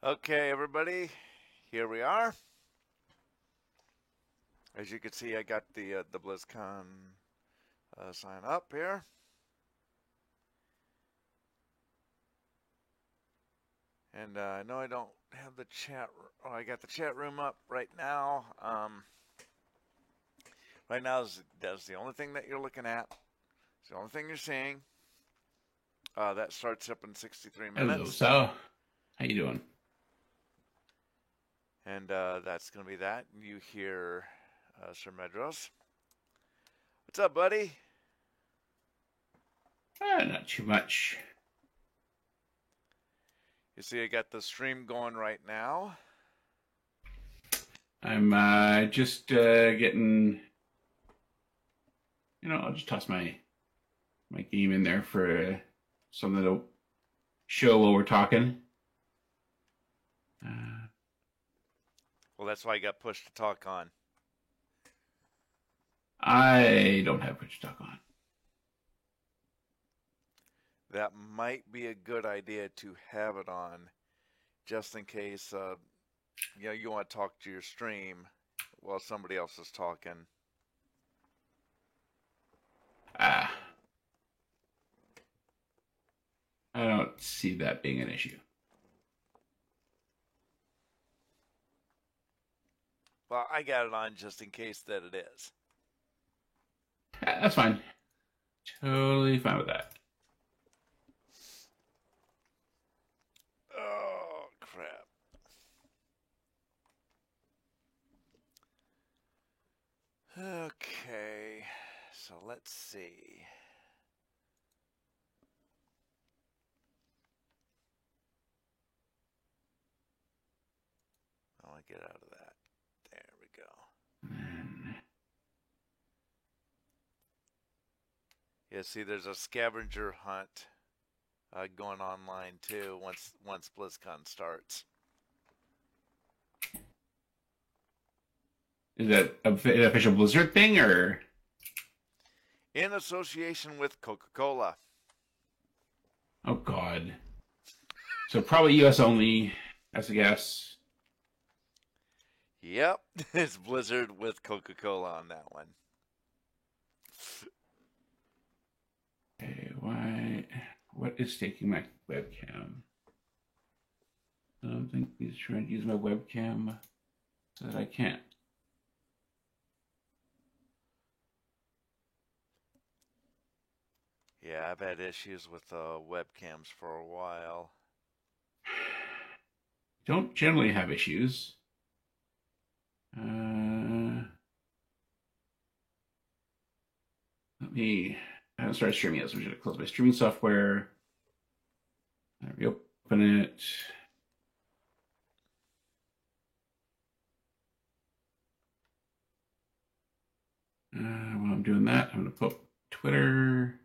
Okay, everybody, here we are. As you can see, I got the BlizzCon sign up here, and I know I don't have the chat. Oh, I got the chat room up right now. Right now, that's the only thing that you're looking at. It's the only thing you're seeing. That starts up in 63 Hello, minutes, Sal. How you doing? and that's going to be that. You hear Sir Medros. What's up, buddy? Not too much. You see, I got the stream going right now. I'm just getting. I'll just toss my game in there for something to show while we're talking. Uh, Well, that's why I got pushed to talk on. I don't have much to talk on. That might be a good idea to have it on, just in case you want to talk to your stream while somebody else is talking. Ah, I don't see that being an issue. Well, I got it on just in case that it is. That's fine. Totally fine with that. Oh crap! Okay, so let's see. I want to get out of that. There we go. And Yeah, see, there's a scavenger hunt going online too. Once BlizzCon starts. is that an official Blizzard thing or? In association with Coca-Cola. Oh God. So probably U.S. only, as a guess. Yep, it's Blizzard with Coca-Cola on that one. Okay, why? What is taking my webcam? I don't think he's trying to use my webcam so that I can't. Yeah, I've had issues with webcams for a while. Don't generally have issues. Uh, Let me. I haven't started streaming yet, so I'm just gonna close my streaming software. Reopen it. While I'm doing that, I'm gonna put Twitter.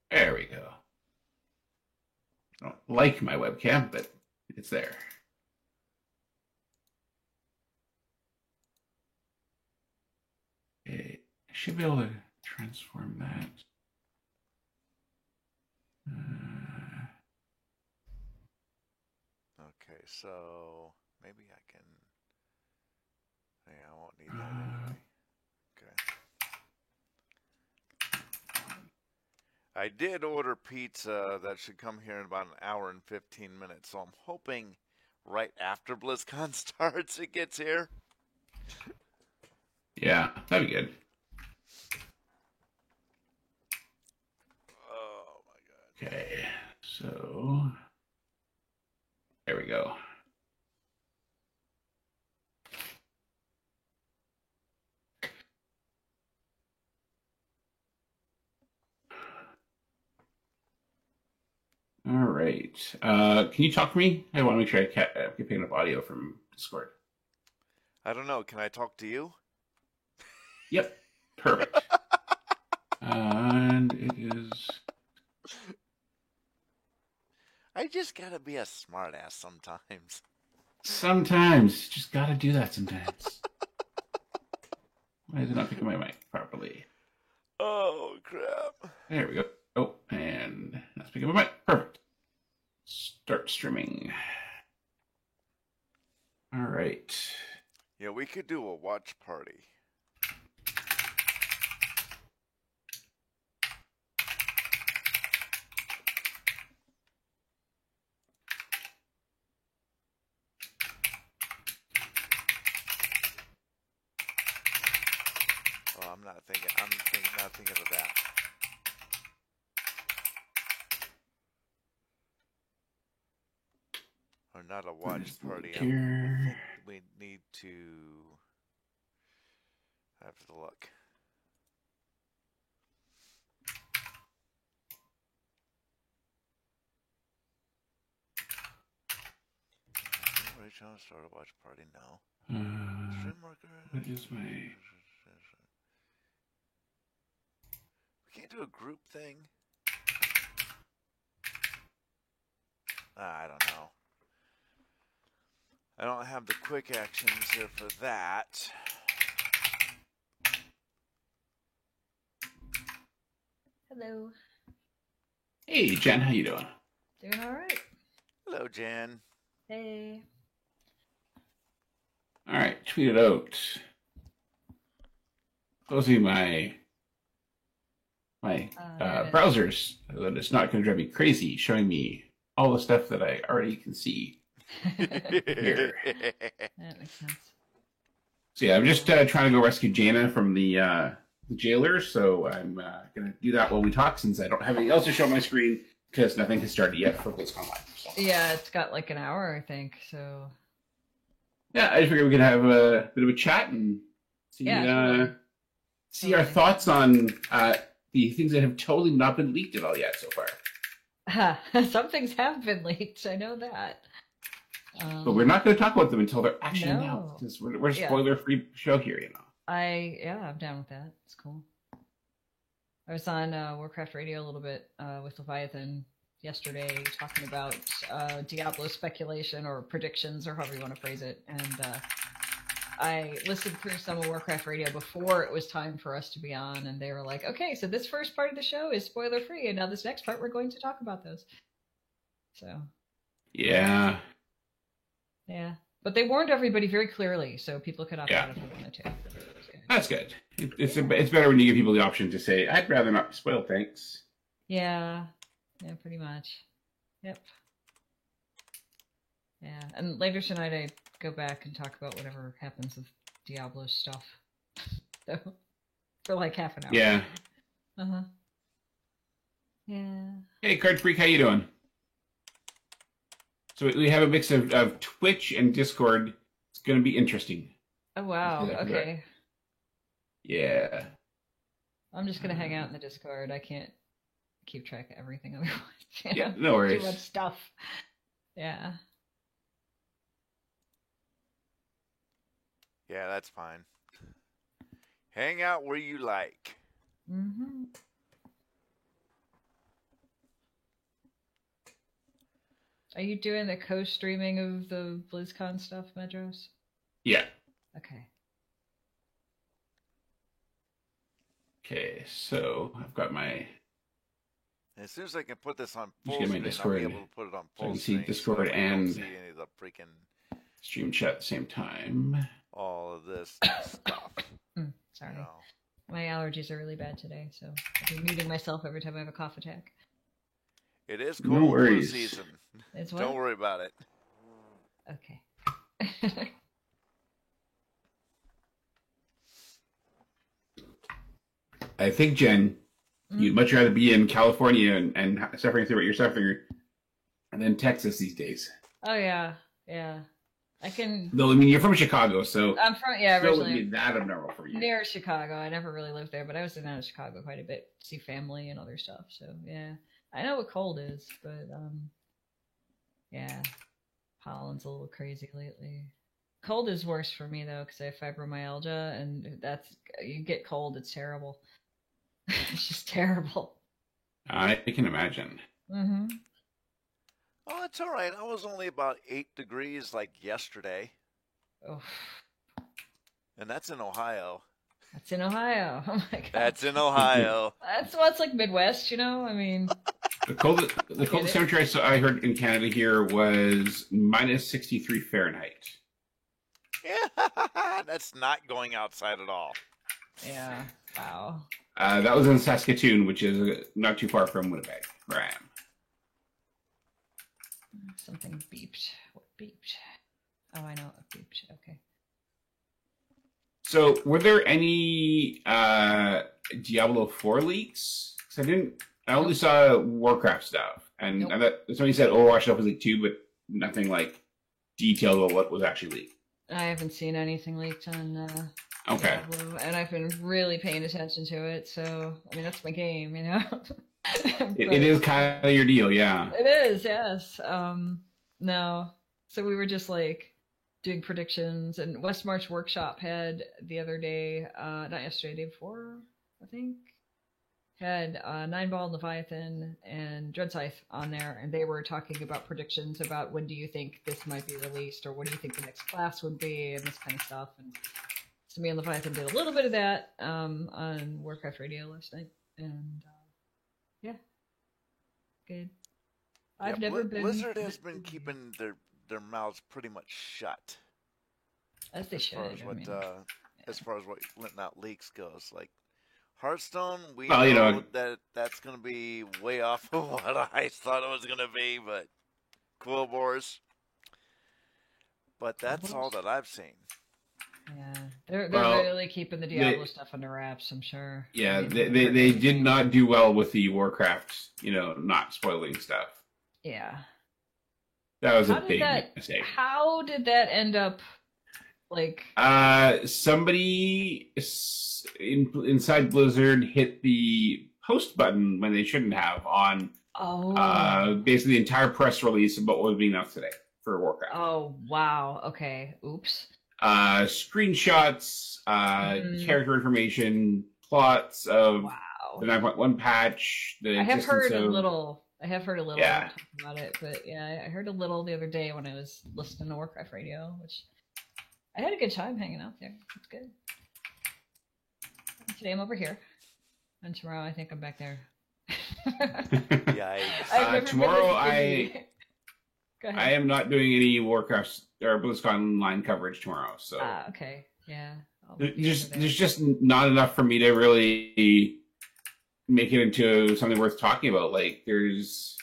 There we go. I don't like my webcam, but it's there. Okay, I should be able to transform that. Uh, Okay, so maybe I can. Yeah, I won't need that uh, anyway. Okay. I did order pizza that should come here in about an hour and 15 minutes, so I'm hoping right after BlizzCon starts it gets here. yeah, that'd be good. Oh my god. Okay, so there we go. All right. Can you talk to me? I want to make sure I keep picking up audio from Discord. I don't know. Can I talk to you? Yep. Perfect. And it is. I just gotta be a smartass sometimes. Sometimes. Just gotta do that sometimes. Why is it not picking my mic properly? Oh crap! There we go. Oh, and that's picking my mic. Perfect. Start streaming. All right. Yeah, we could do a watch party. Oh, I'm not thinking. Not thinking of that. Or not a watch party. Here. We need to. I have to look. Rachel, start a watch party now. Stream marker. What is my? We can't do a group thing. I don't know. I don't have the quick actions here for that. Hello. Hey, Jen, how you doing? Doing all right. Hello, Jen. Hey. All right, tweet it out. Closing my browsers, that it's not going to drive me crazy, showing me all the stuff that I already can see here. That makes sense. So yeah, I'm just trying to go rescue Jaina from the jailer. So I'm going to do that while we talk, since I don't have anything else to show on my screen because nothing has started yet for BlizzCon Live. So. Yeah, it's got like an hour, I think. So Yeah, I just figured we could have a bit of a chat and see, see our thoughts on the things that have totally not been leaked at all yet so far. Some things have been leaked. I know that. But we're not going to talk about them until they're actually No. out. Because we're a spoiler-free show here, you know. I'm down with that. It's cool. I was on Warcraft Radio a little bit with Leviathan yesterday, talking about Diablo speculation or predictions, or however you want to phrase it. And I listened through some of Warcraft Radio before it was time for us to be on, and they were like, "Okay, so this first part of the show is spoiler-free, and now this next part we're going to talk about those." So. Yeah. Yeah, but they warned everybody very clearly, so people could opt out if they wanted to. That's good. It's better when you give people the option to say, "I'd rather not be spoiled, thanks." Yeah, pretty much. Yep. Yeah, and later tonight I go back and talk about whatever happens with Diablo stuff. So, for like half an hour. Yeah. Uh-huh. Yeah. Hey, Card Freak, how you doing? So we have a mix of Twitch and Discord. It's going to be interesting. Oh, wow. Okay. Yeah. I'm just going to hang out in the Discord. I can't keep track of everything otherwise. Yeah, no worries. Too much stuff. Yeah. Yeah, that's fine. Hang out where you like. Mm-hmm. Are you doing the co-streaming of the BlizzCon stuff, Medros? Yeah. Okay. Okay, so I've got my... As soon as I can put this on full screen, screen, Discord, I'll be able to put it on full so I can screen. see Discord so and see any of the freaking stream chat at the same time. all of this stuff. Sorry. You know. My allergies are really bad today, so I'll be muting myself every time I have a cough attack. It is No cold flu worries. season. It's what? Don't worry about it. Okay. I think, Jen, you'd much rather be in California and suffering through what you're suffering than Texas these days. Oh, yeah. Yeah. I can... Though, I mean, you're from Chicago, so... I'm from... Yeah, still originally... wouldn't be that abnormal for you. Near Chicago. I never really lived there, but I was in and out of Chicago quite a bit to see family and other stuff, so, yeah. I know what cold is, but, yeah. Pollen's a little crazy lately. Cold is worse for me, though, because I have fibromyalgia, and that's... You get cold, it's terrible. It's just terrible. I can imagine. Mm-hmm. Oh, it's all right. I was only about 8 degrees like yesterday, Oh, and that's in Ohio. that's in Ohio. Oh my god. That's in Ohio. That's what's like Midwest, I mean, The get coldest it? temperature I heard in Canada here was minus 63 Fahrenheit. Yeah, that's not going outside at all. Yeah. Wow. That was in Saskatoon, which is not too far from Winnipeg, where I am. Something beeped. What beeped? Oh, I know it beeped. Okay. So, were there any Diablo 4 leaks? 'Cause I only Nope. saw Warcraft stuff, and Nope. I thought somebody said Overwatch stuff was leaked too, but nothing like detailed about what was actually leaked. I haven't seen anything leaked on Okay. Diablo, and I've been really paying attention to it. So, I mean, that's my game, It is kind of your deal, yeah. It is, yes. No. So we were just like doing predictions, and West March Workshop had the other day, not yesterday, day before, I think, had Nine Ball, Leviathan, and Dreadscythe on there, and they were talking about predictions about when do you think this might be released, or what do you think the next class would be, and this kind of stuff. And so me and Leviathan did a little bit of that on Warcraft Radio last night, and yeah, good. Yeah, I've never been Blizzard has been keeping their mouths pretty much shut as they as should. far as I what mean, as far as what letting out leaks goes. Like Hearthstone, we Well, know that that's going to be way off of what I thought it was going to be, but Quill Wars. But that's all that I've seen. yeah, they're Well, really keeping the Diablo stuff under wraps. I'm sure. Yeah, I mean, they did not do well with the Warcraft, not spoiling stuff. Yeah. That was How a did big that? mistake. How did that end up? Like, Somebody inside Blizzard hit the post button when they shouldn't have on basically the entire press release about what was being announced today for Warcraft. Oh wow. Okay. Oops. Screenshots, character information, plots of Wow. the 9.1 patch. I have heard a little. Yeah. About it, but yeah, I heard a little the other day when I was listening to Warcraft Radio, which I had a good time hanging out there. It's good. And today I'm over here, and tomorrow I think I'm back there. Yikes. Tomorrow Go ahead. I am not doing any Warcraft or BlizzCon online coverage tomorrow, so okay, yeah. there's just not enough for me to really make it into something worth talking about. Like there's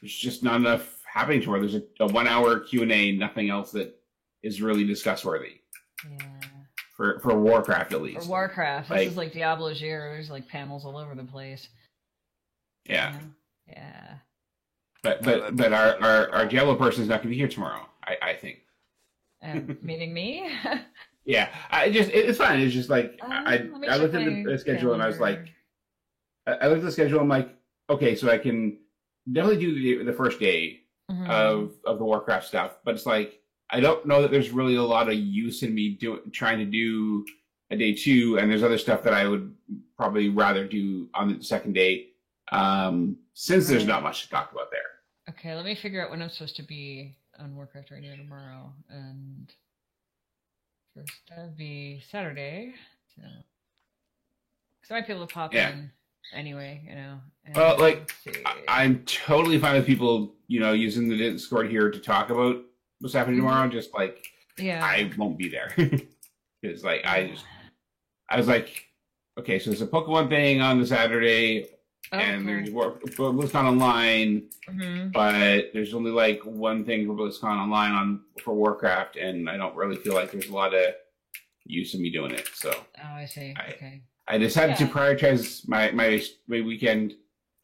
just not enough happening tomorrow. There's a 1 hour Q&A, nothing else that is really discuss worthy. Yeah. For Warcraft at least. For Warcraft, this is like Diablo's year. There's like panels all over the place. Yeah. Yeah. But our Diablo person is not going to be here tomorrow. I think. Meaning me? Yeah, it's fine. It's just like I looked at the schedule and I was like, I looked at the schedule. I'm like, okay, so I can definitely do the first day of the Warcraft stuff, but it's like I don't know that there's really a lot of use in me trying to do a day two, and there's other stuff that I would probably rather do on the second day, since there's not much to talk about there. Okay, let me figure out when I'm supposed to be on Warcraft Radio tomorrow, and first that'd be Saturday, so because I might be able to pop in anyway, And well, like I'm totally fine with people, using the Discord here to talk about what's happening tomorrow. Just like, I won't be there because like I was like, okay, so there's a Pokemon thing on the Saturday. And there's BlizzCon Online, but there's only like one thing for BlizzCon Online for Warcraft, and I don't really feel like there's a lot of use in me doing it. So I see. Okay. I decided to prioritize my weekend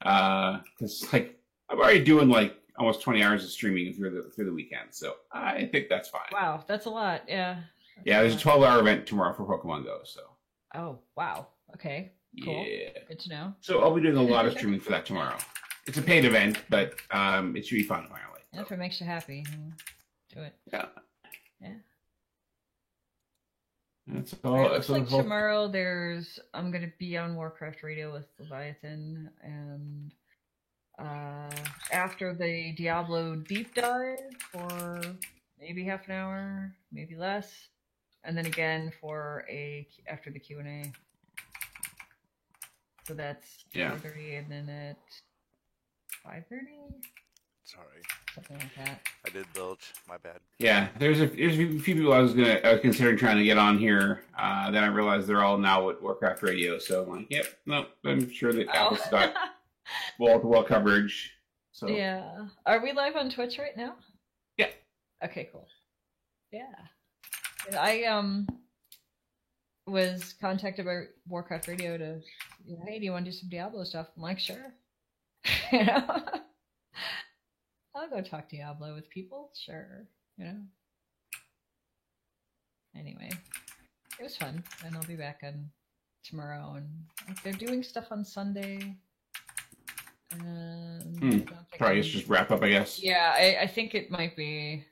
because like I'm already doing like almost 20 hours of streaming through the weekend, so I think that's fine. Wow, that's a lot. Yeah. There's a 12-hour event tomorrow for Pokemon Go. So. Oh wow. Okay. Cool. Yeah. Good to know. So I'll be doing a lot of streaming for that tomorrow. It's a paid event, but it should be fun finally. So. If it makes you happy, do it. Yeah. Yeah. That's all. It looks like tomorrow I'm going to be on Warcraft Radio with Leviathan, and after the Diablo deep dive for maybe half an hour, maybe less, and then again after the Q&A. So that's 4:30, and then at 5:30. Sorry. Something like that. I did bilge. My bad. Yeah, there's a few people I was considering trying to get on here. Then I realized they're all now at Warcraft Radio, so I'm like, yep, no, I'm sure that Apple's got wall-to-wall coverage. So yeah, are we live on Twitch right now? Yeah. Okay, cool. Yeah, I was contacted by Warcraft Radio to, hey, do you want to do some Diablo stuff? I'm like, sure. You know. I'll go talk Diablo with people, sure, Anyway, it was fun, and I'll be back on tomorrow, and they're doing stuff on Sunday. Probably just wrap up, I guess. Yeah, I think it might be.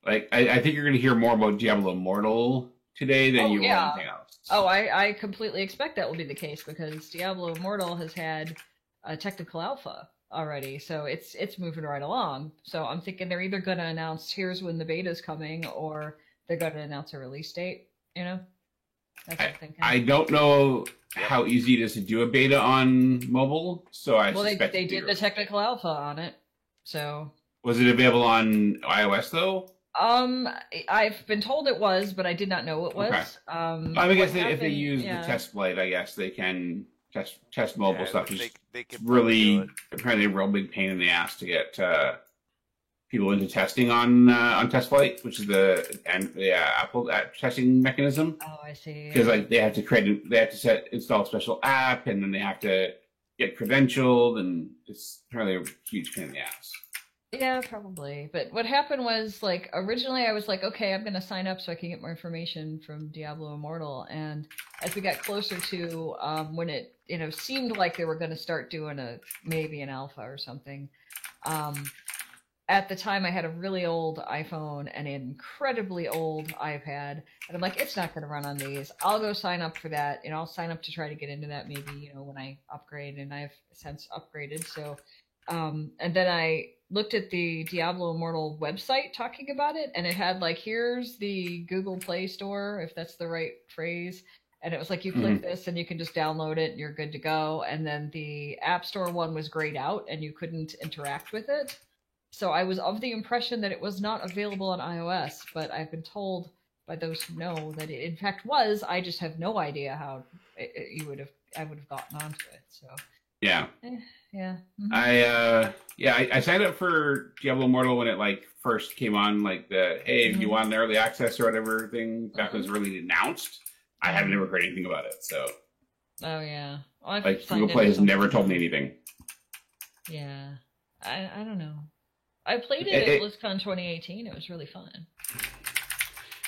Like, I think you're going to hear more about Diablo Immortal today than you will anything else. Oh, I completely expect that will be the case, because Diablo Immortal has had a technical alpha already, so it's moving right along. So I'm thinking they're either going to announce here's when the beta's coming, or they're going to announce a release date. That's what I'm thinking. I don't know how easy it is to do a beta on mobile, so suspect they did the technical alpha on it. So was it available on iOS though? I've been told it was, but I did not know it was. Okay. I guess if they use the test flight, I guess they can test mobile stuff. It's really apparently a real big pain in the ass to get people into testing on test flight, which is the Apple testing mechanism. Oh, I see. Because they have to install a special app, and then they have to get credentialed, and it's apparently a huge pain in the ass. Yeah, probably. But what happened was, originally I was like, okay, I'm going to sign up so I can get more information from Diablo Immortal. And as we got closer to when it, seemed like they were going to start doing maybe an alpha or something, at the time I had a really old iPhone and an incredibly old iPad. And I'm like, it's not going to run on these. I'll go sign up for that. I'll sign up to try to get into that maybe, when I upgrade. And I've since upgraded. So, and then I looked at the Diablo Immortal website talking about it, and it had here's the Google Play Store, if that's the right phrase, and it was like, you click this and you can just download it and you're good to go. And then the App Store one was grayed out and you couldn't interact with it. So I was of the impression that it was not available on iOS, but I've been told by those who know that it in fact was. I just have no idea how I would have gotten onto it. So yeah. Yeah. Mm-hmm. I signed up for Diablo Immortal when it first came on, if you want an early access or whatever thing that was really announced. I haven't ever heard anything about it, so. Oh yeah. Well, Google Play has never told me anything. Yeah. I don't know. I played it at BlizzCon 2018. It was really fun.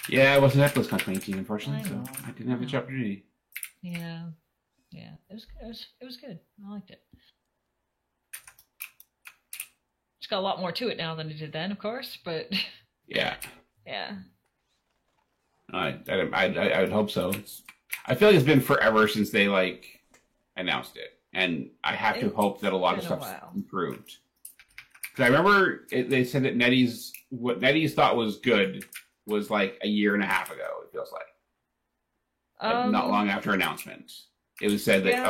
Yeah, I wasn't at BlizzCon 2018, unfortunately, so I didn't have the opportunity. Yeah. Yeah. It was good. It was good. I liked it. It's got a lot more to it now than it did then, of course, but yeah. Yeah. I would hope so. I feel like it's been forever since they announced it, and I have to hope that a lot of stuff's improved. Because I remember they said that what NetEase thought was good was a year and a half ago. It feels like not long after announcement, it was said that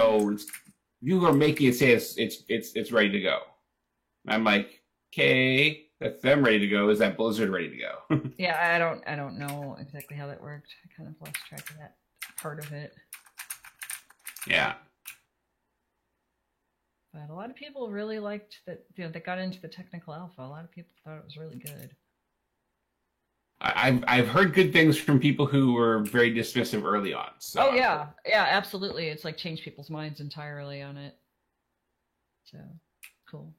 you are making it say it's ready to go. And I'm like, okay, that's them ready to go. Is that Blizzard ready to go? Yeah, I don't know exactly how that worked. I kind of lost track of that part of it. Yeah. But a lot of people really liked that. They got into the technical alpha. A lot of people thought it was really good. I've heard good things from people who were very dismissive early on. So. Oh yeah, absolutely. It's changed people's minds entirely on it. So cool.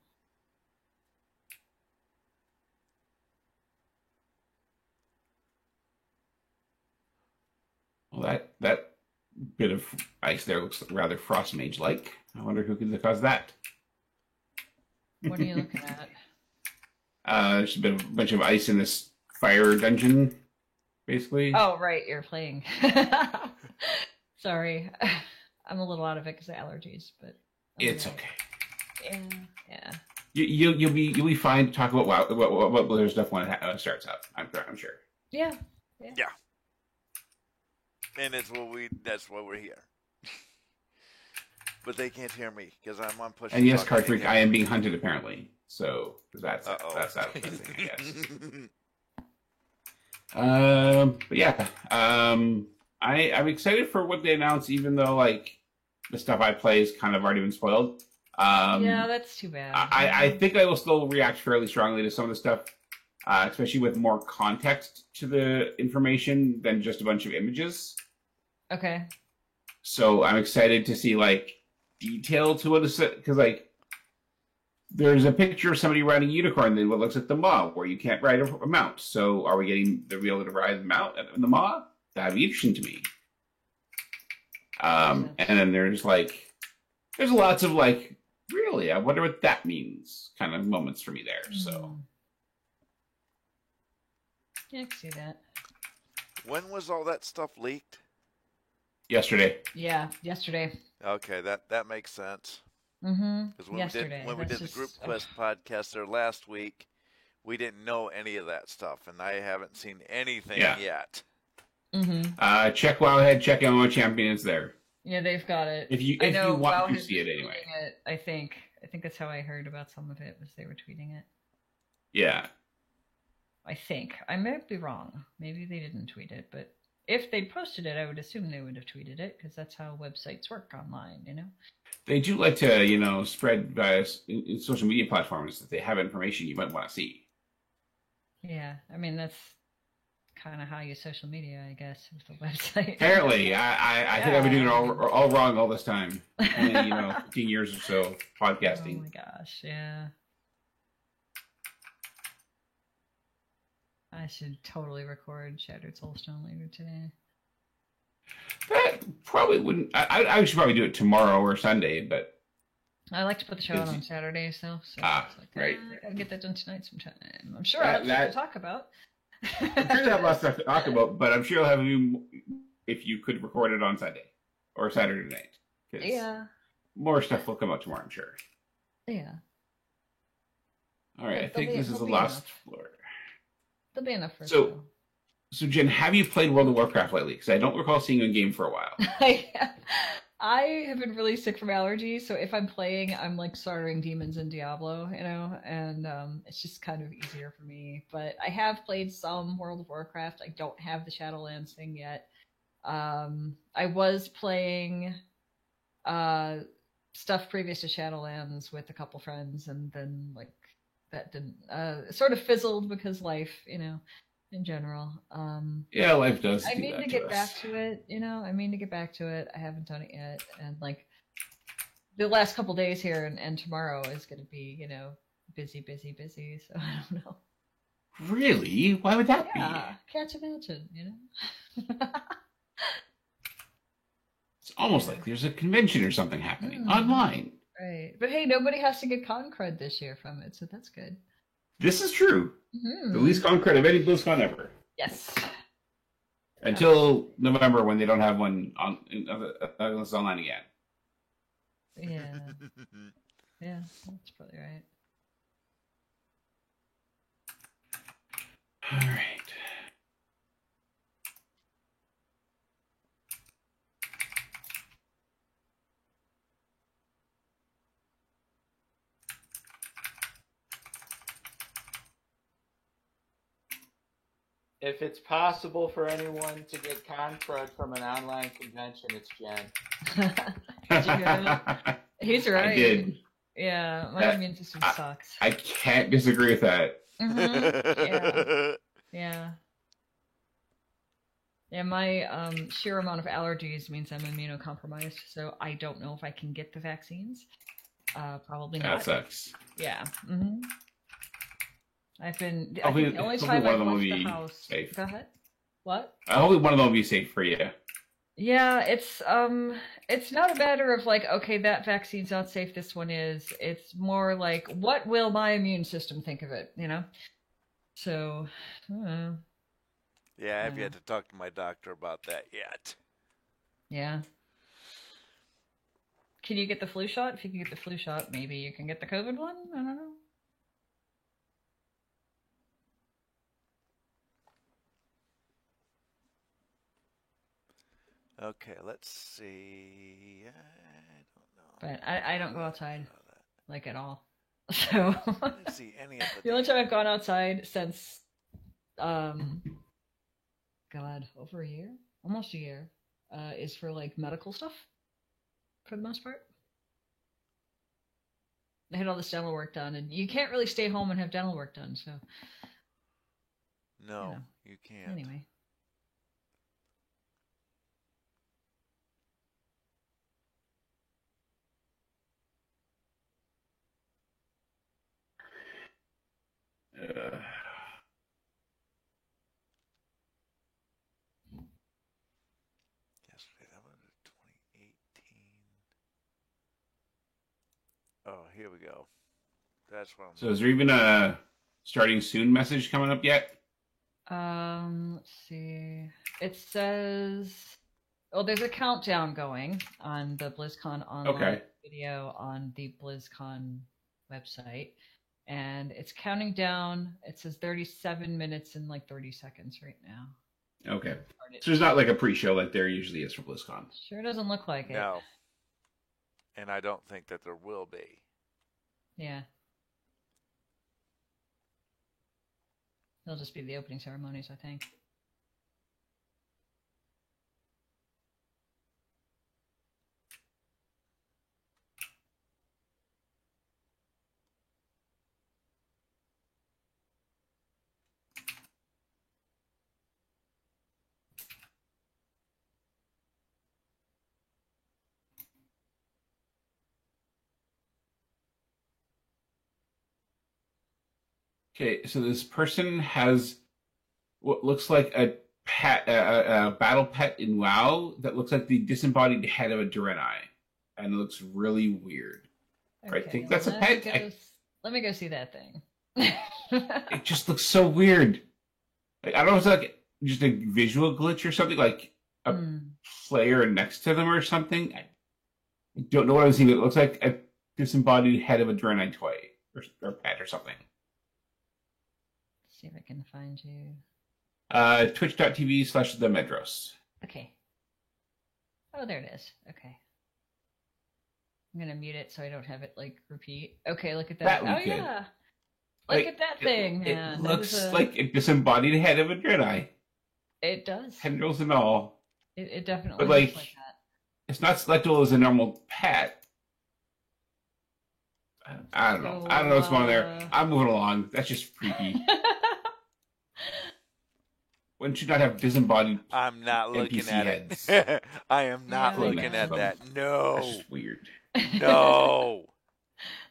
Well, that bit of ice there looks rather Frostmage-like. I wonder who could have caused that. What are you looking at? There's a bunch of ice in this fire dungeon, basically. Oh, right, you're playing. Sorry. I'm a little out of it because of allergies, but... It's okay. Yeah. You'll be fine to talk about what Blizzard stuff when it starts up. I'm sure. Yeah. And that's what we're here. But they can't hear me because I'm on push. And yes, Card Freak, I am being hunted apparently. So that's that thing, yes. But yeah, I'm excited for what they announce, even though like the stuff I play is kind of already been spoiled. Yeah, that's too bad. I think I will still react fairly strongly to some of the stuff, especially with more context to the information than just a bunch of images. Okay. So I'm excited to see like detail to what is it, because like there's a picture of somebody riding a unicorn in what looks like the Maw, where you can't ride a mount. So are we getting the real to ride the mount in the Maw? That'd be interesting to me. And then there's lots of like, really, I wonder what that means kind of moments for me there. So yeah, I can see that. When was all that stuff leaked? Yesterday. Yeah, yesterday. Okay, that makes sense. Because when we did the Group Quest podcast there last week, we didn't know any of that stuff, and I haven't seen anything yet. Check Wowhead, check MMO Champions there. Yeah, they've got it. If you want to see it anyway. I think that's how I heard about some of it, was they were tweeting it. Yeah. I think. I might be wrong. Maybe they didn't tweet it, but if they'd posted it, I would assume they would have tweeted it, because that's how websites work online, you know? They do like to, spread in social media platforms that they have information you might want to see. Yeah, I mean, that's kind of how you social media, I guess, with the website. Apparently, I think I've been doing it all wrong all this time. Only, 15 years or so podcasting. Oh my gosh, yeah. I should totally record Shattered Soulstone later today. That probably wouldn't. I should probably do it tomorrow or Sunday, but I like to put the show on Saturday, so right. I gotta get that done tonight sometime. I'm sure I'll have stuff to talk about. I'm sure you'll have lots of stuff to talk about, but I'm sure you'll have you if you could record it on Sunday or Saturday night. Yeah. More stuff will come out tomorrow, I'm sure. Yeah. All right, I think this is the last floor. There'll be enough for So, Jen, have you played World of Warcraft lately? Because I don't recall seeing you in game for a while. I have been really sick from allergies, so if I'm playing, I'm like starting demons in Diablo, and it's just kind of easier for me. But I have played some World of Warcraft. I don't have the Shadowlands thing yet. I was playing stuff previous to Shadowlands with a couple friends, and then like that didn't sort of fizzled because life, in general. Yeah, life does. I mean to get back to it, I mean to get back to it. I haven't done it yet, and like the last couple days here and tomorrow is going to be, busy. So I don't know. Really? Why would that be? Can't imagine, It's almost like there's a convention or something happening online. Right, but hey, nobody has to get con cred this year from it, so that's good. This is true. The least con cred of any BlizzCon ever. Yes. Until November, when they don't have one on unless it's online again. Yeah. Yeah, that's probably right. All right. If it's possible for anyone to get con crud from an online convention, it's Jen. Did you hear that? He's right. I did. Yeah, my immune system sucks. I can't disagree with that. Yeah. Yeah, my sheer amount of allergies means I'm immunocompromised, so I don't know if I can get the vaccines. Probably not. That sucks. Yeah. I've been. Hopefully, the only time one I've of them will left the be house. safe. Go ahead. What? Hopefully, one of them will be safe for you. Yeah, it's not a matter of like, okay, that vaccine's not safe, this one is. It's more like, what will my immune system think of it? So, I don't know. Yeah, I've yet to talk to my doctor about that yet. Yeah. Can you get the flu shot? If you can get the flu shot, maybe you can get the COVID one? I don't know. Okay, let's see. I don't know. But I don't go outside, like, at all. So I didn't see any of the only time I've gone outside since, God, over a year? Almost a year, is for, like, medical stuff, for the most part. I had all this dental work done, and you can't really stay home and have dental work done, so. No, you can't. Anyway. Yesterday, that was 2018. Oh, here we go. That's what I'm. So is there even a starting soon message coming up yet? Let's see. It says, oh, there's a countdown going on the BlizzCon online video on the BlizzCon website, and it's counting down. It says 37 minutes and like 30 seconds right now. Okay. So there's not like a pre-show like there usually is for BlizzCon. Sure doesn't look like it. No. And I don't think that there will be. Yeah. It'll just be the opening ceremonies, I think. Okay, so this person has what looks like a battle pet in WoW that looks like the disembodied head of a Draenei, and it looks really weird. Okay, I think that's a pet. Let me go see that thing. It just looks so weird. Like, I don't know if it's like just a visual glitch or something, like a player next to them or something. I don't know what I'm seeing. It looks like a disembodied head of a Draenei toy or pet or something. See if I can find you. Twitch.tv/themedros. Okay. Oh, there it is. Okay. I'm going to mute it so I don't have it, like, repeat. Okay, look at that. Oh, yeah. Look at that thing, man. It looks like a disembodied head of a Draenei. It does. Tendrils and all. It definitely but, looks like that. It's not selectable as a normal pet. I don't know. I don't know what's going on there. I'm moving along. That's just creepy. Wouldn't you not have disembodied I'm not looking NPC at heads? it. I am not looking at that. No. That's just weird. No.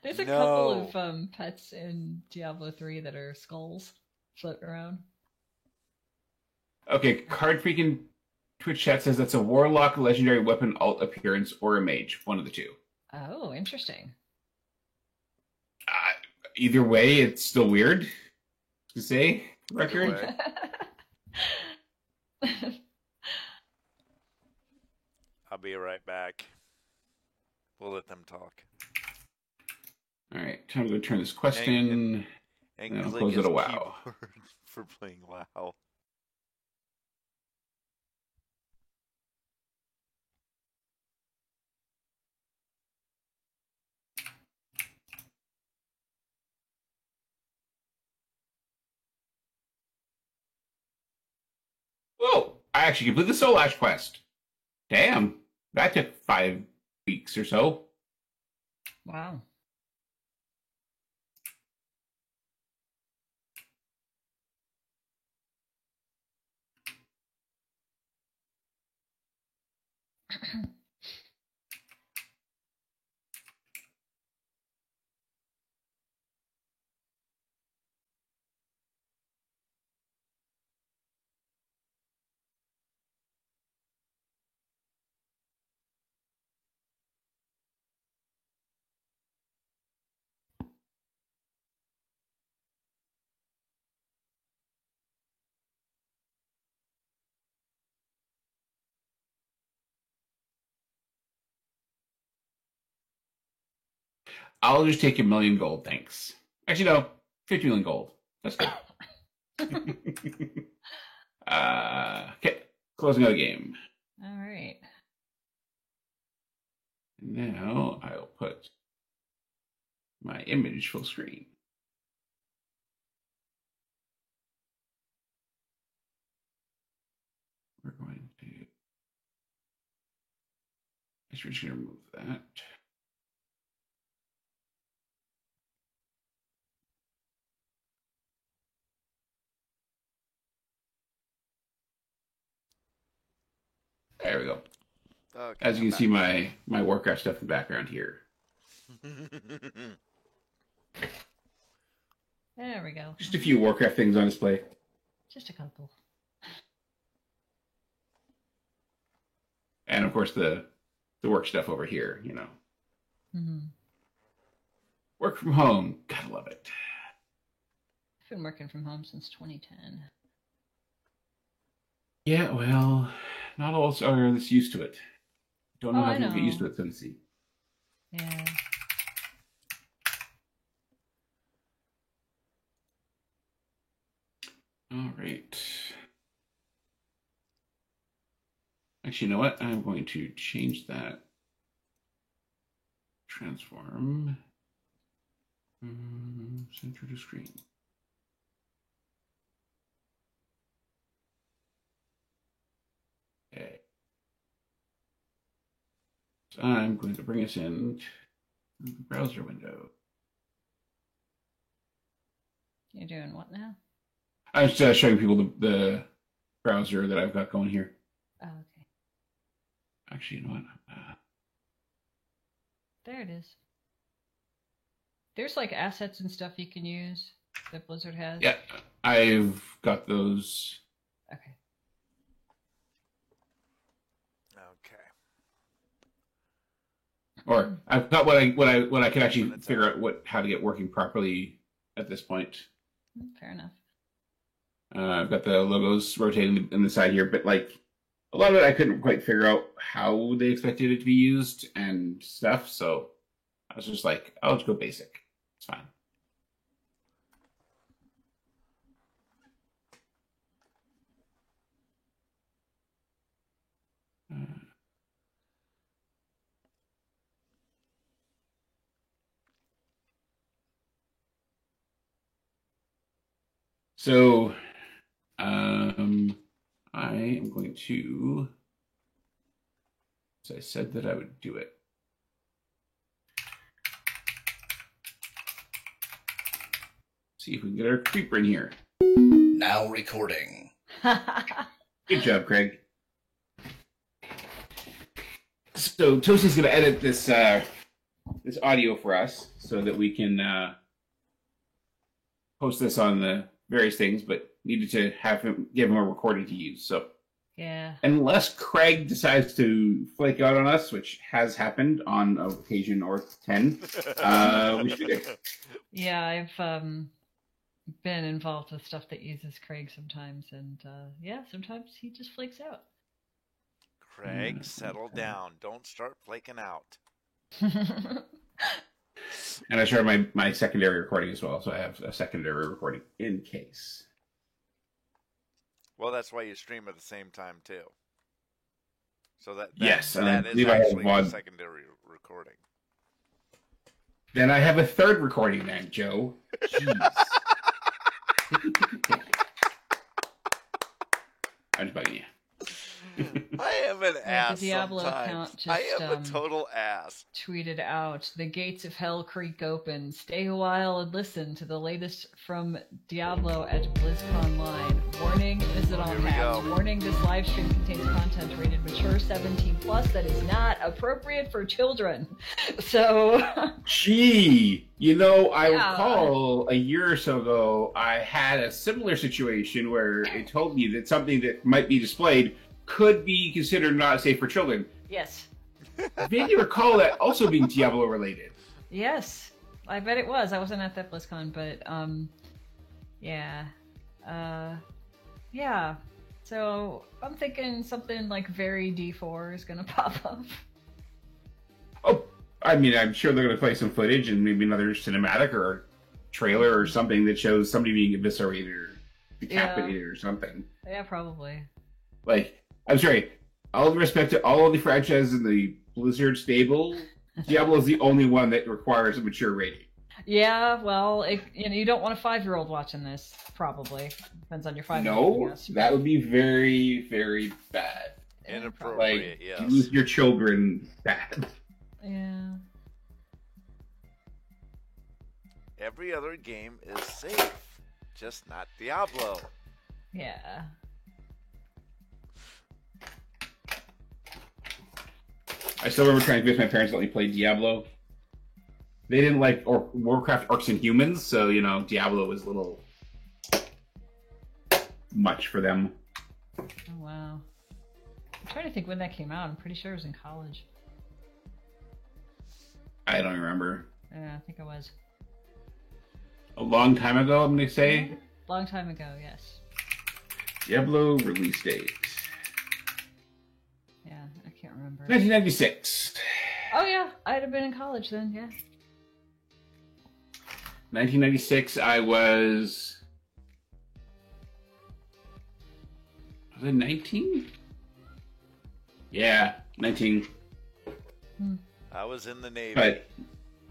There's a couple of pets in Diablo 3 that are skulls floating around. Okay, Card Freaking Twitch chat says that's a warlock, legendary weapon, alt appearance, or a mage. One of the two. Oh, interesting. Either way, it's still weird to say. Record. I'll be right back. We'll let them talk. All right, time to go turn this quest in. And I'll close it a WoW. For playing WoW. Whoa! I actually completed the Soul Ash quest. Damn, that took 5 weeks or so. Wow. I'll just take 1,000,000 gold, thanks. Actually, no, 50 million gold. That's good. Okay, closing out a game. All right. Now I'll put my image full screen. We're going to. I guess we're just going to remove that. There we go. Okay, As you can see, my Warcraft stuff in the background here. There we go. Just a few Warcraft things on display. Just a couple. And of course the work stuff over here, Mm-hmm. Work from home. Gotta love it. I've been working from home since 2010. Yeah, well, not all are this used to it. Don't know how I people get know. used to it, so to see. Yeah. All right. Actually, you know what? I'm going to change that. Transform. Center to screen. Okay. So I'm going to bring us in to the browser window. You're doing what now? I was just showing people the browser that I've got going here. Oh, okay. Actually, you know what? There it is. There's like assets and stuff you can use that Blizzard has. Yeah, I've got those. Okay. Okay. Or I've got what I can actually figure out how to get working properly at this point. Fair enough. I've got the logos rotating in the side here, but like a lot of it I couldn't quite figure out how they expected it to be used and stuff. So I was just like, I'll just go basic. It's fine. So I am going to, as I said that I would do it. See if we can get our creeper in here. Now recording. Good job, Craig. So Toasty's going to edit this this audio for us so that we can post this on the various things, but needed to give him a recording to use. So Yeah. unless Craig decides to flake out on us, which has happened on occasion or 10, we should be good. Yeah, I've been involved with stuff that uses Craig sometimes, and yeah, sometimes he just flakes out. Craig, settle down. Don't start flaking out. And I started my secondary recording as well, so I have a secondary recording in case. Well, that's why you stream at the same time too. So that Yes, and that I is believe I have actually a one. secondary recording. Then I have a third recording then, Joe. Jeez. I'm just bugging you. I am an ass the Diablo sometimes. account just, I am a total ass. tweeted out, "The gates of hell creak open. Stay a while and listen to the latest from Diablo at BlizzCon Line. Warning, visit all Here we caps. go. Warning, this live stream contains content rated mature 17+ that is not appropriate for children." So, Gee, I Yeah. recall a year or so ago, I had a similar situation where it told me that something that might be displayed could be considered not safe for children. yes. I vaguely recall that also being Diablo related. Yes, I bet it was. I wasn't at that BlizzCon, but yeah, yeah. So I'm thinking something like very D4 is gonna pop up. I mean, I'm sure they're going to play some footage and maybe another cinematic or a trailer or something that shows somebody being eviscerated or decapitated or something. Yeah, probably. Like, I'm sorry, all the respect to all of the franchises in the Blizzard stable, Diablo is the only one that requires a mature rating. Yeah, well, you don't want a 5-year-old watching this, probably. Depends on your 5-year-old. No, that would be very, very bad. Inappropriate, yes. You lose your children bad. Yeah. Every other game is safe, just not Diablo. Yeah. I still remember trying to convince my parents to let me play Diablo. They didn't like Warcraft Orcs and Humans, so, Diablo was a little much for them. Oh, wow. I'm trying to think when that came out. I'm pretty sure it was in college. I don't remember. Yeah, I think I was. A long time ago, I'm going to say. Long time ago, yes. Diablo release date. Yeah, I can't remember. 1996. Oh, yeah. I'd have been in college then, yeah. 1996, I was... Was I 19? Yeah, 19. I was in the Navy. But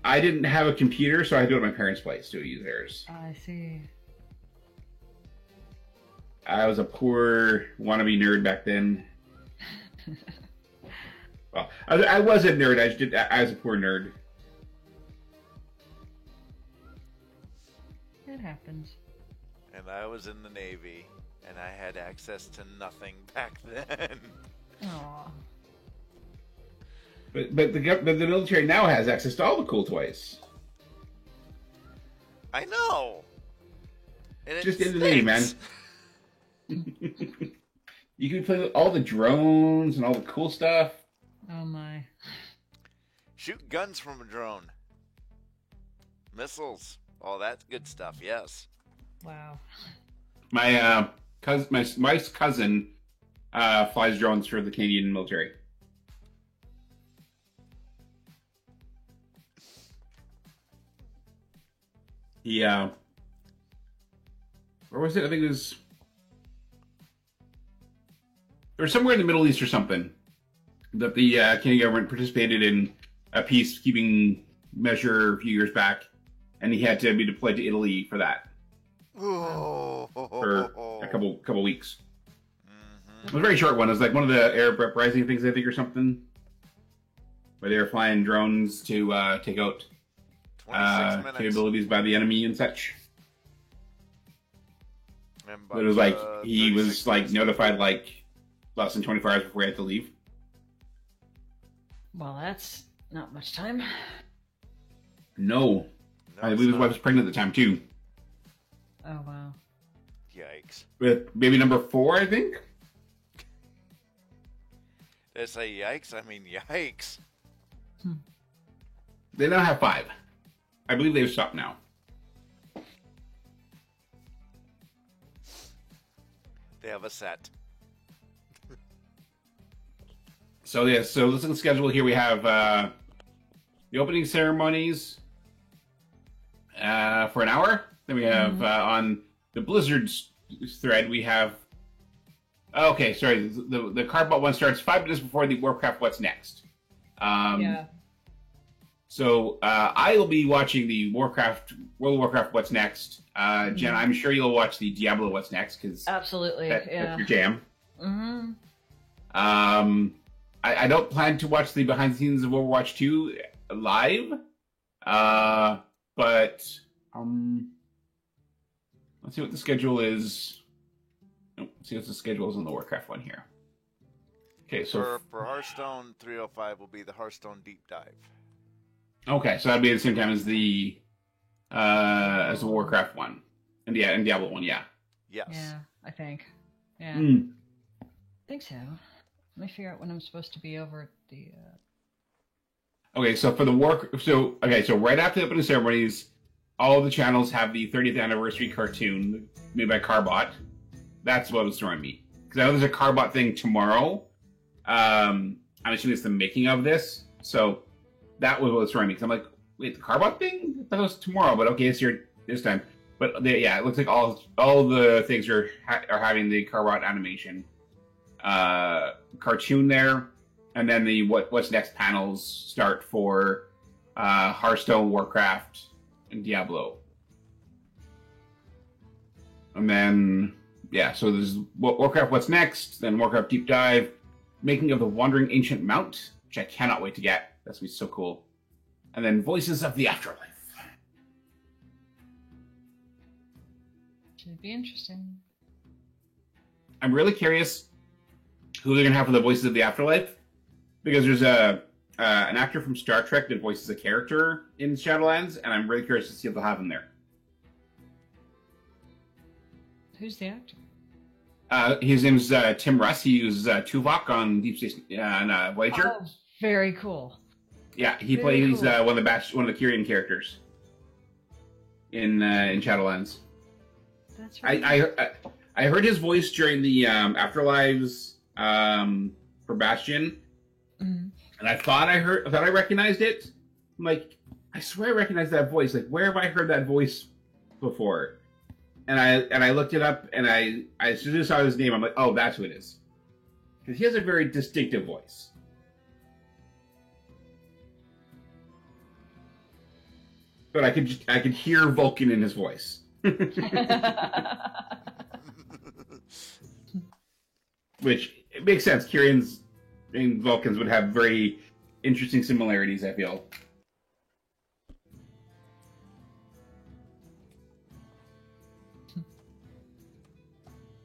I didn't have a computer, so I had to go to my parents' place to use theirs. I see. I was a poor wannabe nerd back then. Well, I was a nerd. I was a poor nerd. It happens. And I was in the Navy, and I had access to nothing back then. Aww. But the military now has access to all the cool toys. I know. And Just in the name, man. You can play with all the drones and all the cool stuff. Oh my. Shoot guns from a drone. Missiles. All that good stuff, yes. Wow. My cousin flies drones for the Canadian military. Where was it? I think it was... It was somewhere in the Middle East or something that the Canadian government participated in a peacekeeping measure a few years back, and he had to be deployed to Italy for that. For a couple weeks. It was a very short one. It was like one of the Arab Uprising things, I think, or something, where they were flying drones to take out capabilities by the enemy and such. But it was like he was like notified like less than 24 hours before he had to leave. Well, that's not much time. No, I believe his wife was pregnant at the time too. Oh wow! Yikes! With baby number 4, I think. Did I say yikes? I mean yikes. They now have 5. I believe they've stopped now. They have a set. So yeah, so let's look at the schedule here. We have the opening ceremonies for an hour. Then we have on the Blizzard thread we have. Okay, sorry. The Cardbot one starts 5 minutes before the Warcraft What's Next. Yeah. So I will be watching the World of Warcraft What's Next. Jen, I'm sure you'll watch the Diablo What's Next because absolutely, that's your jam. Mm-hmm. I don't plan to watch the behind the scenes of Overwatch 2 live, but let's see what the schedule is. Nope, let's see what the schedule is on the Warcraft one here. Okay, so for Hearthstone 305 will be the Hearthstone Deep Dive. Okay, so that'd be at the same time as the Warcraft one, and Diablo one, yeah. Yes. Yeah, I think. Yeah. I think so. Let me figure out when I'm supposed to be over at the. Okay, so for the so right after the opening ceremonies, all of the channels have the 30th anniversary cartoon made by Carbot. That's what was throwing me because I know there's a Carbot thing tomorrow. I'm assuming it's the making of this. So that was what was throwing me. Because I'm like, wait, the Carbot thing? I thought it was tomorrow, but okay, it's here this time. But yeah, it looks like all the things are having the Carbot animation cartoon there, and then the what's next panels start for Hearthstone, Warcraft, and Diablo. And then, yeah, so there's Warcraft What's Next, then Warcraft Deep Dive, Making of the Wandering Ancient Mount, which I cannot wait to get. That's going to be so cool. And then Voices of the Afterlife. Should be interesting. I'm really curious who they're going to have for the Voices of the Afterlife, because there's an actor from Star Trek that voices a character in Shadowlands, and I'm really curious to see if they'll have him there. Who's the actor? His name's Tim Russ. He was Tuvok on Deep Space Voyager. Oh, very cool. Yeah, he Very plays cool. one of the Kyrian characters in Shadowlands. That's right. I heard his voice during the Afterlives for Bastion, Mhm. and I thought I recognized it. I'm like, I swear I recognize that voice. Like, where have I heard that voice before? And I looked it up, and I as soon as I saw his name, I'm like, oh, that's who it is, because he has a very distinctive voice. But I could hear Vulcan in his voice, which it makes sense. Kyrians and Vulcans would have very interesting similarities, I feel.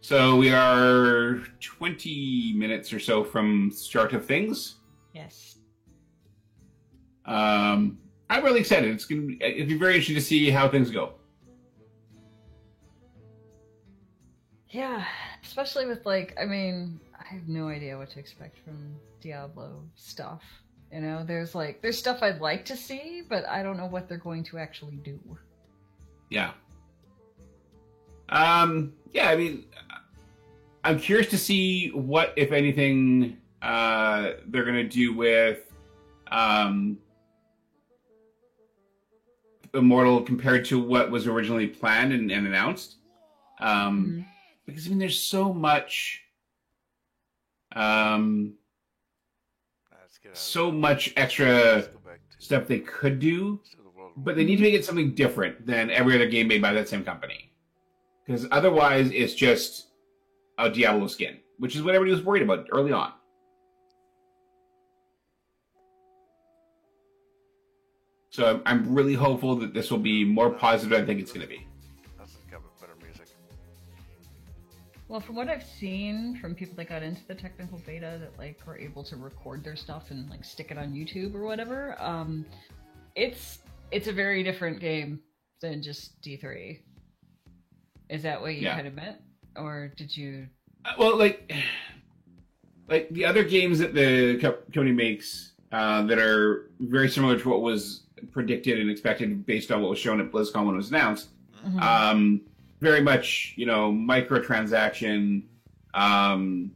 So we are 20 minutes or so from start of things. Yes. I'm really excited. It'll be very interesting to see how things go. Yeah, especially with I have no idea what to expect from Diablo stuff. You know, there's stuff I'd like to see, but I don't know what they're going to actually do. Yeah. Yeah, I'm curious to see what, if anything, they're going to do with Immortal compared to what was originally planned and announced. Because, there's so much... so much extra stuff they could do, but they need to make it something different than every other game made by that same company. Because otherwise, it's just a Diablo skin, which is what everybody was worried about early on. So I'm really hopeful that this will be more positive than I think it's going to be. That's got better music. Well, from what I've seen from people that got into the technical beta that were able to record their stuff and stick it on YouTube or whatever, it's a very different game than just D3. Is that what you kind of meant, or did you? Well, like the other games that the company makes that are very similar to what was predicted and expected based on what was shown at BlizzCon when it was announced. Mm-hmm. Very much, microtransaction. One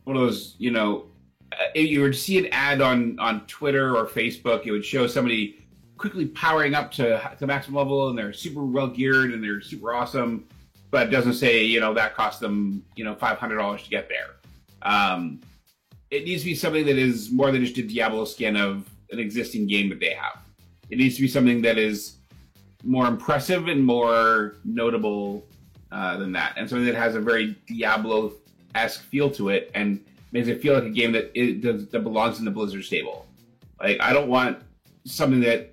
of those, if you were to see an ad on Twitter or Facebook, it would show somebody quickly powering up to maximum level, and they're super well geared and they're super awesome, but it doesn't say, that cost them, $500 to get there. It needs to be something that is more than just a Diablo skin of an existing game that they have. It needs to be something that is more impressive and more notable than that, and something that has a very Diablo-esque feel to it and makes it feel like a game that belongs in the Blizzard stable. I don't want something that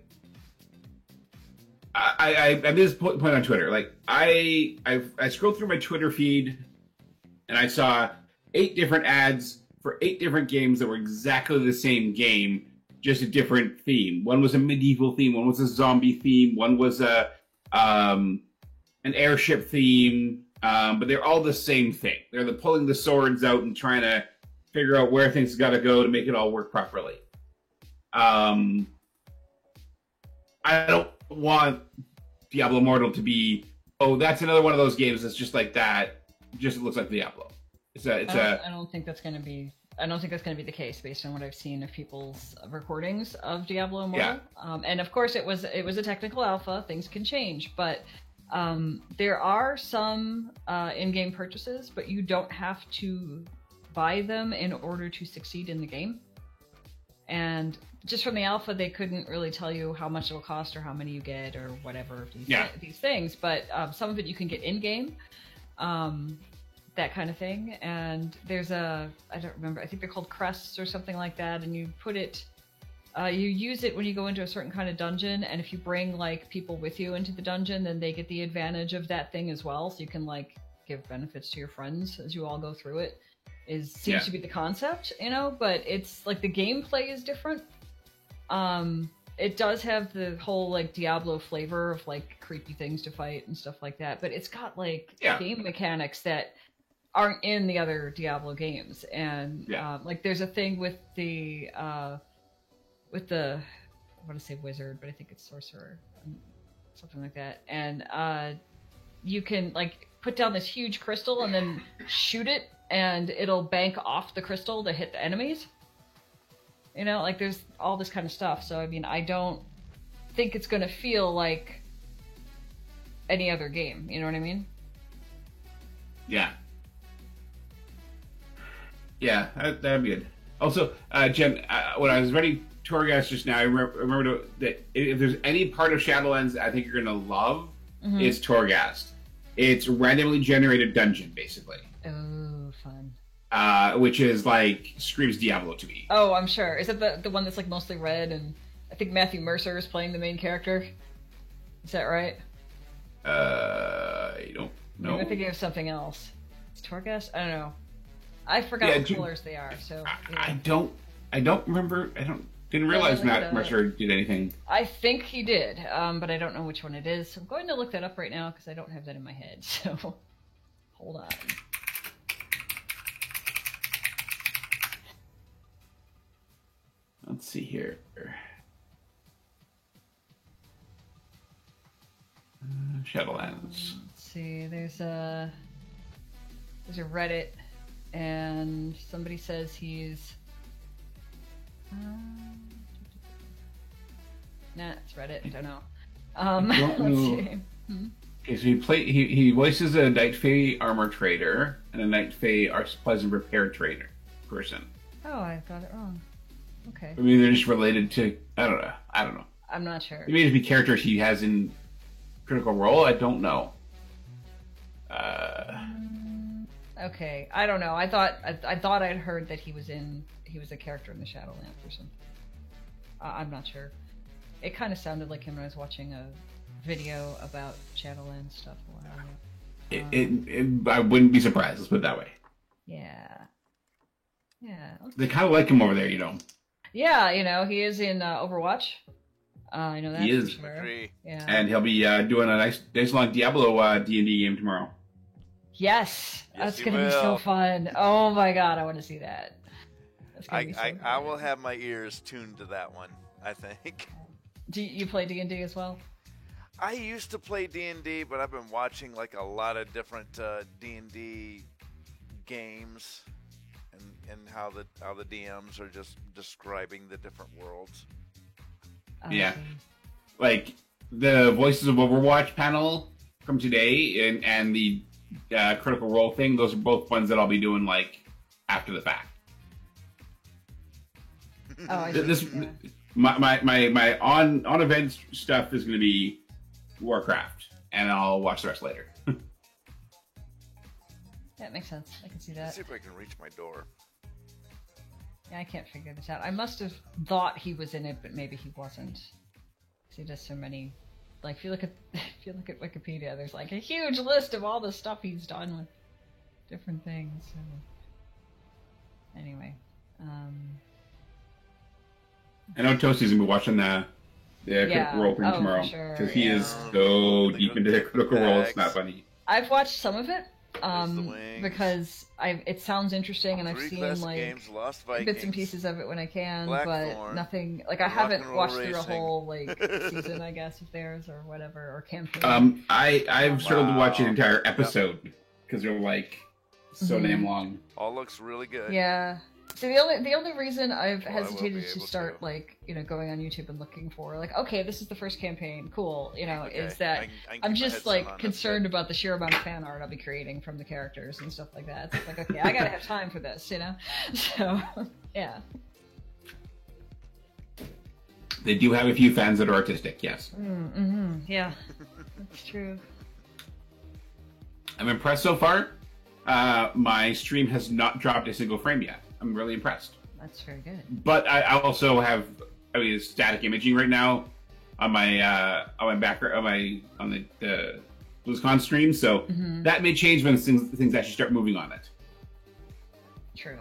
I made this point on Twitter. I scrolled through my Twitter feed and I saw 8 different ads for 8 different games that were exactly the same game, just a different theme. One was a medieval theme, one was a zombie theme, one was an airship theme, but they're all the same thing. They're pulling the swords out and trying to figure out where things got to go to make it all work properly. I don't want Diablo Immortal to be, that's another one of those games that's just like that, just looks like Diablo. I don't think that's going to be I don't think that's going to be the case based on what I've seen of people's recordings of Diablo Immortal. Yeah. And of course, it was a technical alpha. Things can change, but there are some in-game purchases, but you don't have to buy them in order to succeed in the game. And just from the alpha, they couldn't really tell you how much it'll cost or how many you get or whatever these things. But some of it you can get in-game. That kind of thing. And there's I don't remember, I think they're called crests or something like that, and you put it, you use it when you go into a certain kind of dungeon, and if you bring like people with you into the dungeon, then they get the advantage of that thing as well, so you can like give benefits to your friends as you all go through it. Seems to be the concept, you know, but it's like the gameplay is different. It does have the whole like Diablo flavor of like creepy things to fight and stuff like that, but it's got like game mechanics that aren't in the other Diablo games. And like there's a thing with the I want to say wizard, but I think it's sorcerer, something like that. And you can like put down this huge crystal and then shoot it, and it'll bank off the crystal to hit the enemies. You know, like there's all this kind of stuff. So I mean, I don't think it's going to feel like any other game. You know what I mean? Yeah. Yeah, that'd be good. Also, Jen, when I was reading Torghast just now, I remember that if there's any part of Shadowlands I think you're going to love, it's Torghast. It's randomly generated dungeon, basically. Oh, fun. Which is like, screams Diablo to me. Oh, I'm sure. Is it the one that's like mostly red, and I think Matthew Mercer is playing the main character? Is that right? I don't know. I'm thinking of something else. It's Torghast? I don't know. I forgot what colors they are. So I don't remember. Didn't realize Matt Mercer did anything. I think he did, but I don't know which one it is. So I'm going to look that up right now because I don't have that in my head. So hold on. Let's see here. Shadowlands. Let's see. There's a Reddit, and somebody says he's. Nah, it's Reddit. I don't know. Let's see. Okay, so he voices a Night Fae armor trader and a Night Fae art supplies and repair trader person. Oh, I got it wrong. Okay. I mean, they're just related to. I don't know. I'm not sure. They may just be characters he has in Critical Role. I don't know. Okay, I don't know. I thought I'd heard that he was a character in the Shadowlands or something. I'm not sure. It kind of sounded like him when I was watching a video about Shadowlands stuff a while ago. I wouldn't be surprised. Let's put it that way. Yeah. They kind of like him over there, you know. Yeah, you know, he is in Overwatch. I know that. He is. For sure. Yeah. And he'll be doing a nice long Diablo D&D game tomorrow. Yes, that's going to be so fun. Oh my god, I want to see that. I will have my ears tuned to that one, I think. Do you play D&D as well? I used to play D&D, but I've been watching like a lot of different D&D games and how the DMs are just describing the different worlds. Yeah. Like the Voices of Overwatch panel from today and the Critical Role thing, those are both ones that I'll be doing like after the fact. Oh, I see. My on event stuff is going to be Warcraft, and I'll watch the rest later. That makes sense. I can see that. Let's see if I can reach my door. Yeah, I can't figure this out. I must have thought he was in it, but maybe he wasn't. Because he does so many. Like if you look at Wikipedia, there's like a huge list of all the stuff he's done with different things. So anyway, I know Toasty's gonna be watching the Critical Role thing tomorrow because he is so deep into the Critical Role. It's not funny. I've watched some of it because it sounds interesting, and I've seen like games, bits and pieces of it when I can, Blackthorn, but nothing like I haven't watched through a whole like season, I guess, of theirs or whatever, or campaign. I've started to watch an entire episode because they're like so damn long. All looks really good. Yeah. So the only reason I've Well, I will hesitated be to able start to. like going on YouTube and looking for like, okay, this is the first campaign, cool, Okay, is that I can keep I'm my just headset like on, that's concerned good. about the sheer amount of fan art I'll be creating from the characters and stuff like that. It's like, okay, I gotta have time for this, So yeah. They do have a few fans that are artistic, yes. Mm-hmm. Yeah, that's true. I'm impressed so far. My stream has not dropped a single frame yet. I'm really impressed. That's very good. But I also have, it's static imaging right now on my background on the BlizzCon stream. So that may change when things actually start moving on it. True.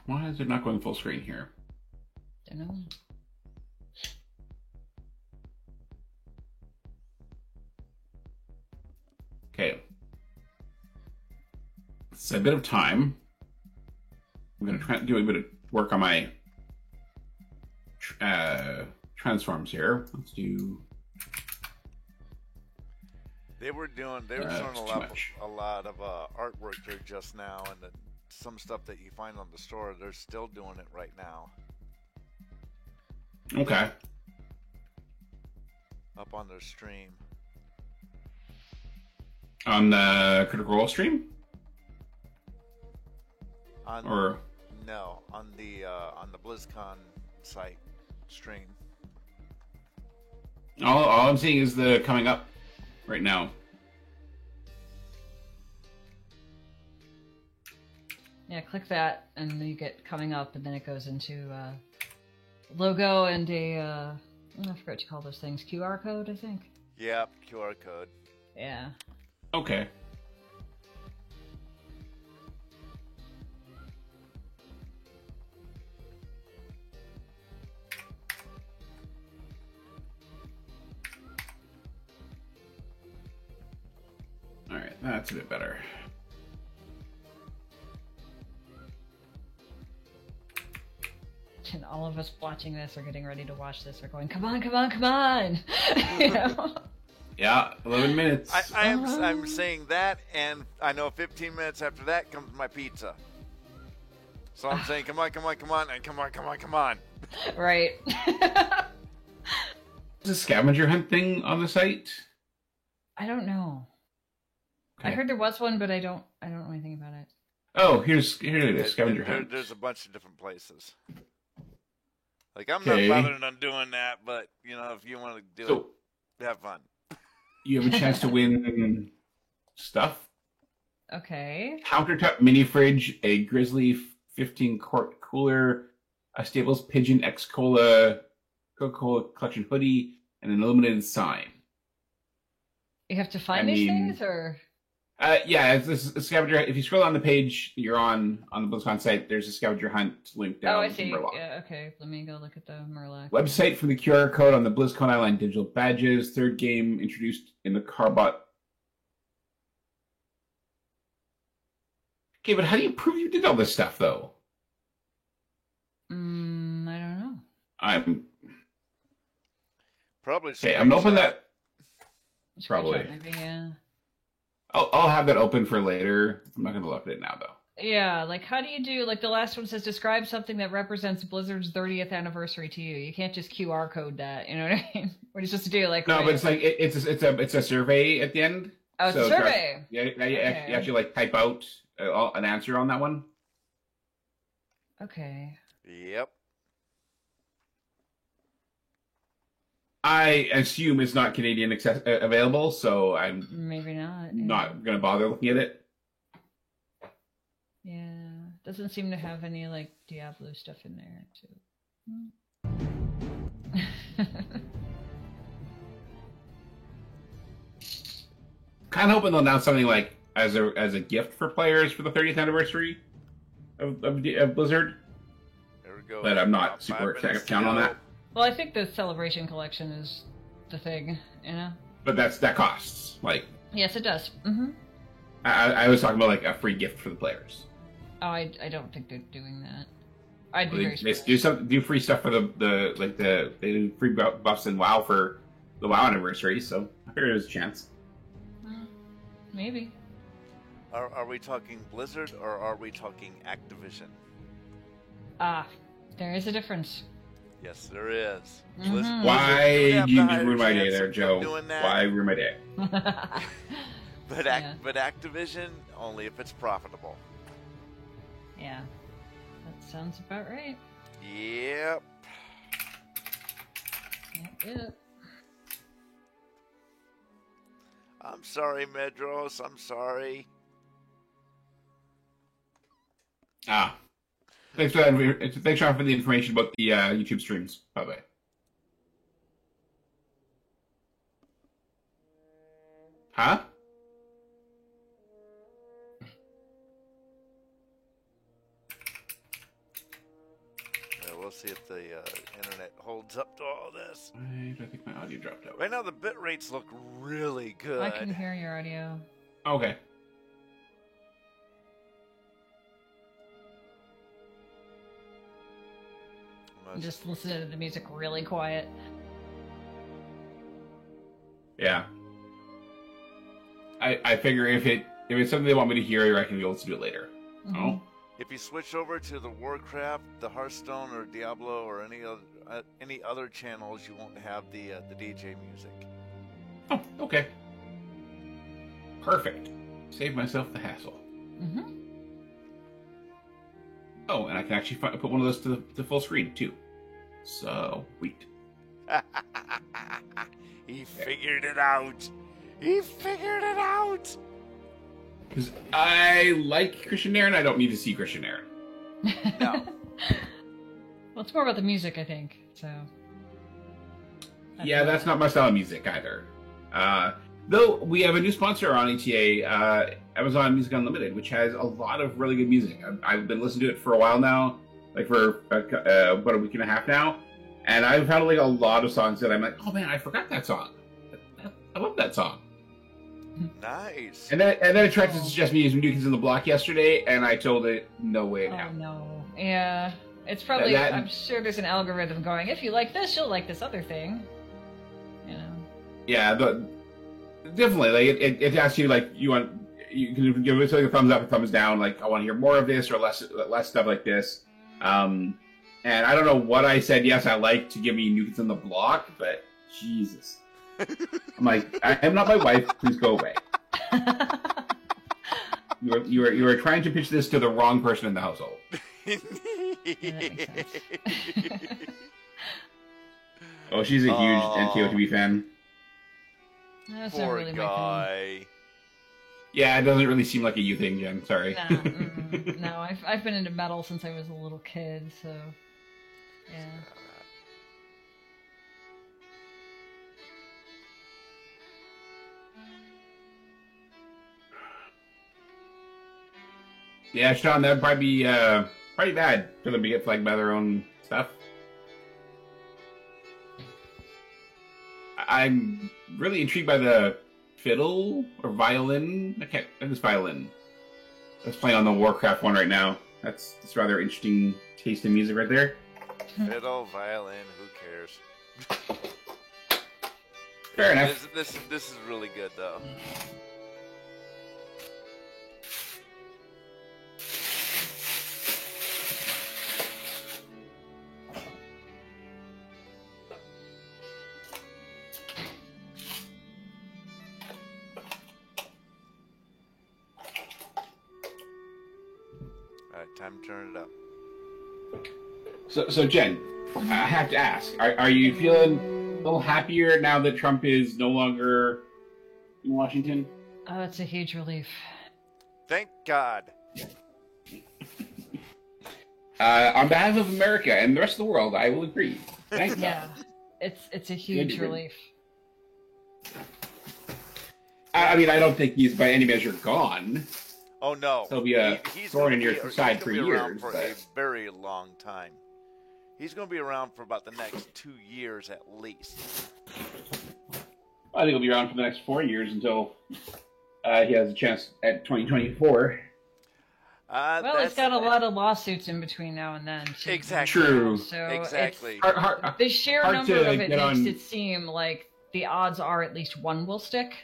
Why is it not going full screen here? Don't know. Okay. It's a bit of time. I'm going to do a bit of work on my transforms here. Let's do. They were showing a lot of artwork here just now, and some stuff that you find on the store. They're still doing it right now. Okay. Up on their stream. On the Critical Role stream? No, on the BlizzCon site stream. All I'm seeing is the coming up right now. Yeah, click that, and then you get coming up, and then it goes into logo and I forgot what you call those things. QR code, I think. Yep, QR code. Yeah. Okay. All right, that's a bit better. And all of us watching this or getting ready to watch this are going, come on, come on, come on! You know? Yeah, 11 minutes. I'm saying that, and I know 15 minutes after that comes my pizza. So I'm saying, come on, come on, come on, and come on, come on, come on. Right. Is a scavenger hunt thing on the site? I don't know. Okay. I heard there was one, but I don't know anything about it. Oh, here it is, scavenger hunt. There's a bunch of different places. Like, I'm Okay. not bothering on doing that, but, if you want to do it, have fun. You have a chance to win stuff. Okay. Countertop mini fridge, a Grizzly 15 quart cooler, a Stables Pigeon X Cola Coca-Cola collection hoodie, and an illuminated sign. You have to find these things, or? Yeah, it's a scavenger. If you scroll on the page that you're on the BlizzCon site, there's a scavenger hunt link down. Oh, I see. Murloc. Yeah, okay. Let me go look at the Murloc. Website from the QR code on the BlizzCon Island digital badges. Third game introduced in the Carbot. Okay, but how do you prove you did all this stuff, though? I don't know. I'm Probably. okay. I'm gonna open that. Screenshot, Probably. maybe, yeah. I'll have that open for later. I'm not gonna look at it now, though. Yeah, like how do you do, like the last one says, describe something that represents Blizzard's 30th anniversary to you. You can't just QR code that, you know what I mean? What are you supposed to do? Like, No, but it's like it's a survey at the end. Oh, it's a survey. You Okay. actually like type out an answer on that one. Okay. Yep. I assume it's not Canadian available, so I'm Maybe not. not going to bother looking at it. Yeah. Doesn't seem to have any, like, Diablo stuff in there, too. Kind of hoping they'll announce something like as a gift for players for the 30th anniversary of Blizzard. There we go. But I'm not About super 5 minutes count to on go. that. Well, I think the Celebration Collection is the thing, you know? But that costs. Like, Yes, it does. Mm-hmm. I was talking about like a free gift for the players. Oh, I don't think they're doing that. I'd be very They surprised. do free stuff for they do free buffs in WoW for the WoW anniversary, so I figured there was a chance. Maybe. Are we talking Blizzard or are we talking Activision? There is a difference. Yes, there is. Mhm. Why do you have the ruin my higher day chance there, of Joe? doing that. Why ruin my day? But Yeah. but Activision only if it's profitable. Yeah. That sounds about right. Yep. Yep. I'm sorry, Medros. I'm sorry. Thanks, Sean, for the information about the YouTube streams, by the way. Huh? Yeah, we'll see if the internet holds up to all this. I don't think my audio dropped out. Right now, the bit rates look really good. I can hear your audio. Okay. Just listen to the music really quiet. Yeah. I figure if it's something they want me to hear, I can be able to do it later. Mhm. Oh. If you switch over to the Warcraft, the Hearthstone, or Diablo, or any other channels, you won't have the DJ music. Oh, okay. Perfect. Save myself the hassle. Mhm. Oh, and I can actually put one of those to full screen too. So, wait. He figured it out. He figured it out. Because I like Christian Aaron, I don't need to see Christian Aaron. No. Well, it's more about the music, I think. So. Yeah, that's not my style of music either. Though we have a new sponsor on ETA, Amazon Music Unlimited, which has a lot of really good music. I've been listening to it for a while now, like for about a week and a half now, and I've found like a lot of songs that I'm like, oh man, I forgot that song. I love that song. Nice. And then it tried to suggest me using New Kids on the Block yesterday, and I told it no way in Oh hell. no. Yeah. It's probably. That- I'm sure there's an algorithm going. If you like this, you'll like this other thing. You know. Yeah, definitely. Like it asks you like you can give it like a thumbs up, a thumbs down. Like I want to hear more of this or less stuff like this. And I don't know what I said. Yes, I like to give me New Kids on the Block, but Jesus, I'm like I am not my wife. Please go away. You are trying to pitch this to the wrong person in the household. Yeah, that makes sense. Oh, she's a huge Oh. NTOTB fan. That's not Poor really my guy. Yeah, it doesn't really seem like a you thing, Jen. Sorry. thing. No, I've been into metal since I was a little kid, so yeah. Yeah, Sean, that'd probably be pretty bad for them to get flagged by their own stuff. I'm really intrigued by the fiddle or violin. I think it's violin. That's playing on the Warcraft one right now. That's rather interesting taste in music right there. Fiddle, violin, who cares? Fair enough. This is really good though. Alright, time to turn it up. So Jen, I have to ask: Are you feeling a little happier now that Trump is no longer in Washington? Oh, it's a huge relief. Thank God. On behalf of America and the rest of the world, I will agree. Thank God. Yeah, it's a huge Good. relief. I mean, I don't think he's by any measure gone. Oh no. He'll be a He's thorn gonna in your be- he's side gonna for be around years, for but- a very long time. He's going to be around for about the next 2 years at least. I think he'll be around for the next 4 years until he has a chance at 2024. Well, it's got a lot of lawsuits in between now and then. too. Exactly. True. So Exactly. the sheer Hard number to of it get makes on- it seem like the odds are at least one will stick.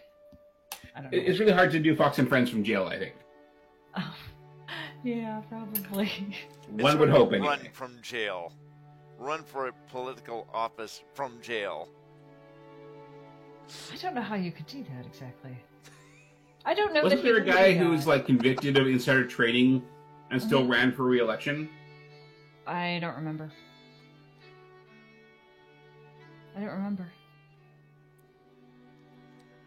I don't know. It's really hard to do Fox and Friends from jail, I think. Oh, yeah, probably. One would hope, anyway. Run from jail. Run for a political office from jail. I don't know how you could do that exactly. I don't know. Wasn't that there a he guy would do who was that. like convicted of insider trading and still ran for re-election? I don't remember. I don't remember.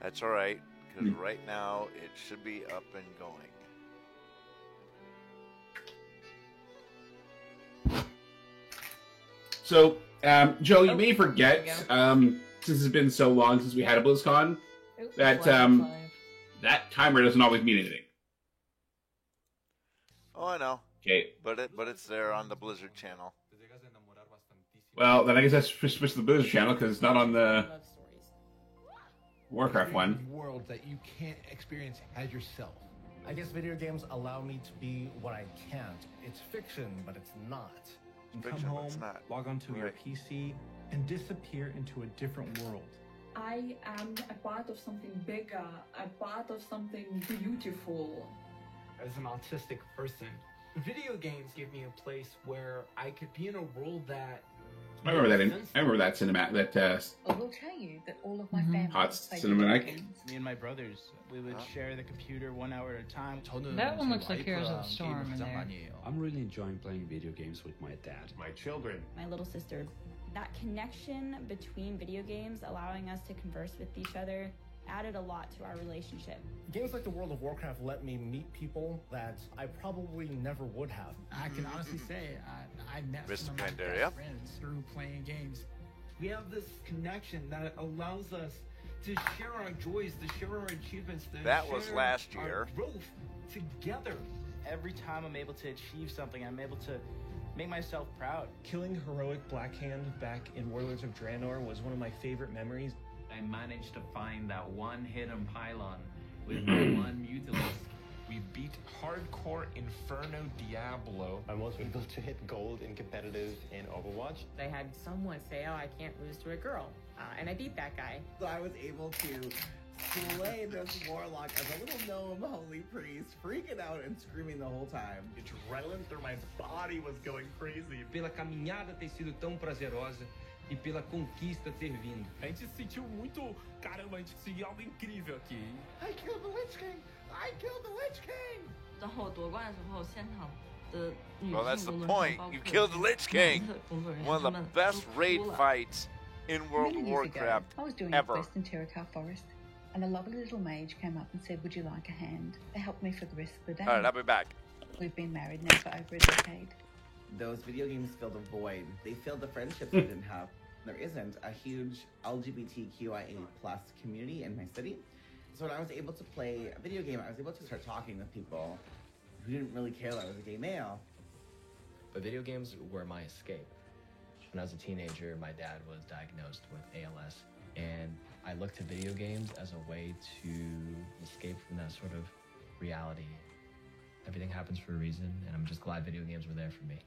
That's all right, because right now it should be up and going. So, Joe, you may there forget, we since it's been so long since we had a BlizzCon, Oop, that five. that timer doesn't always mean anything. Oh, I know, Okay. but it's there on the Blizzard channel. Well, then I guess that's switch to the Blizzard channel because it's not on the Love stories. Warcraft one. World that you can't experience as yourself. I guess video games allow me to be what I can't. It's fiction, but it's not. You come Fiction, but home, it's not. log onto your Right. PC, and disappear into a different world. I am a part of something bigger, a part of something beautiful. As an autistic person, video games give me a place where I could be in a world that I remember that cinematic, that I will tell you that all of my Mhm. family Hot play cinematic. video games. Me and my brothers, we would share the computer 1 hour at a time. That one looks like Heroes of the Storm in there. I'm really enjoying playing video games with my dad. My children. My little sister. That connection between video games, allowing us to converse with each other, added a lot to our relationship. Games like the World of Warcraft let me meet people that I probably never would have. I can honestly say I met Mr. some of my Pandaria. best friends through playing games. we have this connection that allows us to share our joys, to share our achievements, to That was share last our year. growth together. Every time I'm able to achieve something, I'm able to make myself proud. Killing heroic Blackhand back in Warlords of Draenor was one of my favorite memories. I managed to find that one hidden pylon with my one Mutalisk. We beat hardcore Inferno Diablo. I'm also able to hit gold in competitive in Overwatch. I had someone say, oh, I can't lose to a girl. And I beat that guy. So I was able to slay this warlock as a little gnome holy priest, freaking out and screaming the whole time. Adrenaline through my body was going crazy. Pela caminhada ter sido tão prazerosa e pela conquista ter vindo. A gente se sentiu muito, caramba, a gente conseguiu algo incrível aqui. I killed the Lich King! I killed the Lich King! 然后夺冠的时候，现场的女 Well, that's 性 the 工作人 point. 员包括 You killed the Lich King. 工作人员 One of 他 the 们 best 都 raid 哭了 fights in World of Many years ago, Warcraft I was doing ever. a quest in Tirikar Forest, and a lovely little mage came up and said, would you like a hand? They helped me for the rest of the day. All right, I'll be back. We've been married now for over a decade. Those video games filled a void. They filled the friendships we didn't have. There isn't a huge LGBTQIA plus community in my city. So when I was able to play a video game, I was able to start talking with people who didn't really care that I was a gay male. But video games were my escape. When I was a teenager, my dad was diagnosed with ALS, and I looked to video games as a way to escape from that sort of reality. Everything happens for a reason, and I'm just glad video games were there for me.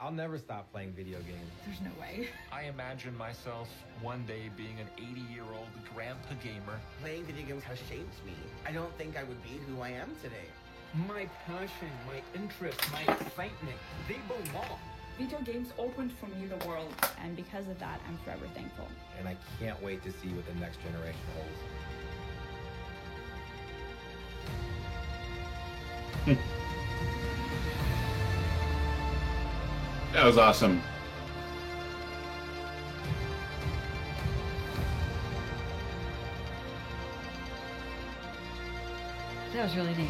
I'll never stop playing video games. There's no way. I imagine myself one day being an 80-year-old grandpa gamer. Playing video games has shaped me. I don't think I would be who I am today. My passion, my interest, my excitement, they belong. Video games opened for me the world. And because of that, I'm forever thankful. And I can't wait to see what the next generation holds. That was awesome. That was really neat.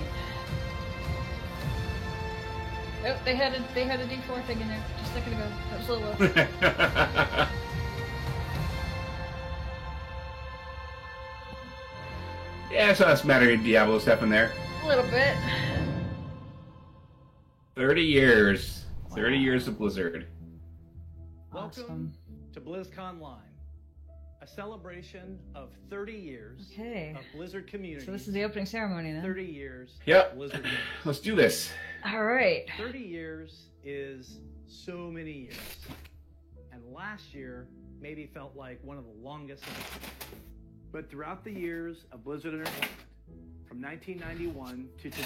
Oh, they had a D4 thing in there just a second ago. That was a little low. Yeah, I saw some Matter Diablo stuff in there. A little bit. 30 years. 30 years of Blizzard. Welcome to BlizzCon Line, a celebration of 30 years of Blizzard community. So this is the opening ceremony then. 30 years Yep. of Blizzard games. Let's do this. All right. 30 years is so many years. And last year maybe felt like one of the longest. But throughout the years of Blizzard Entertainment, from 1991 to today,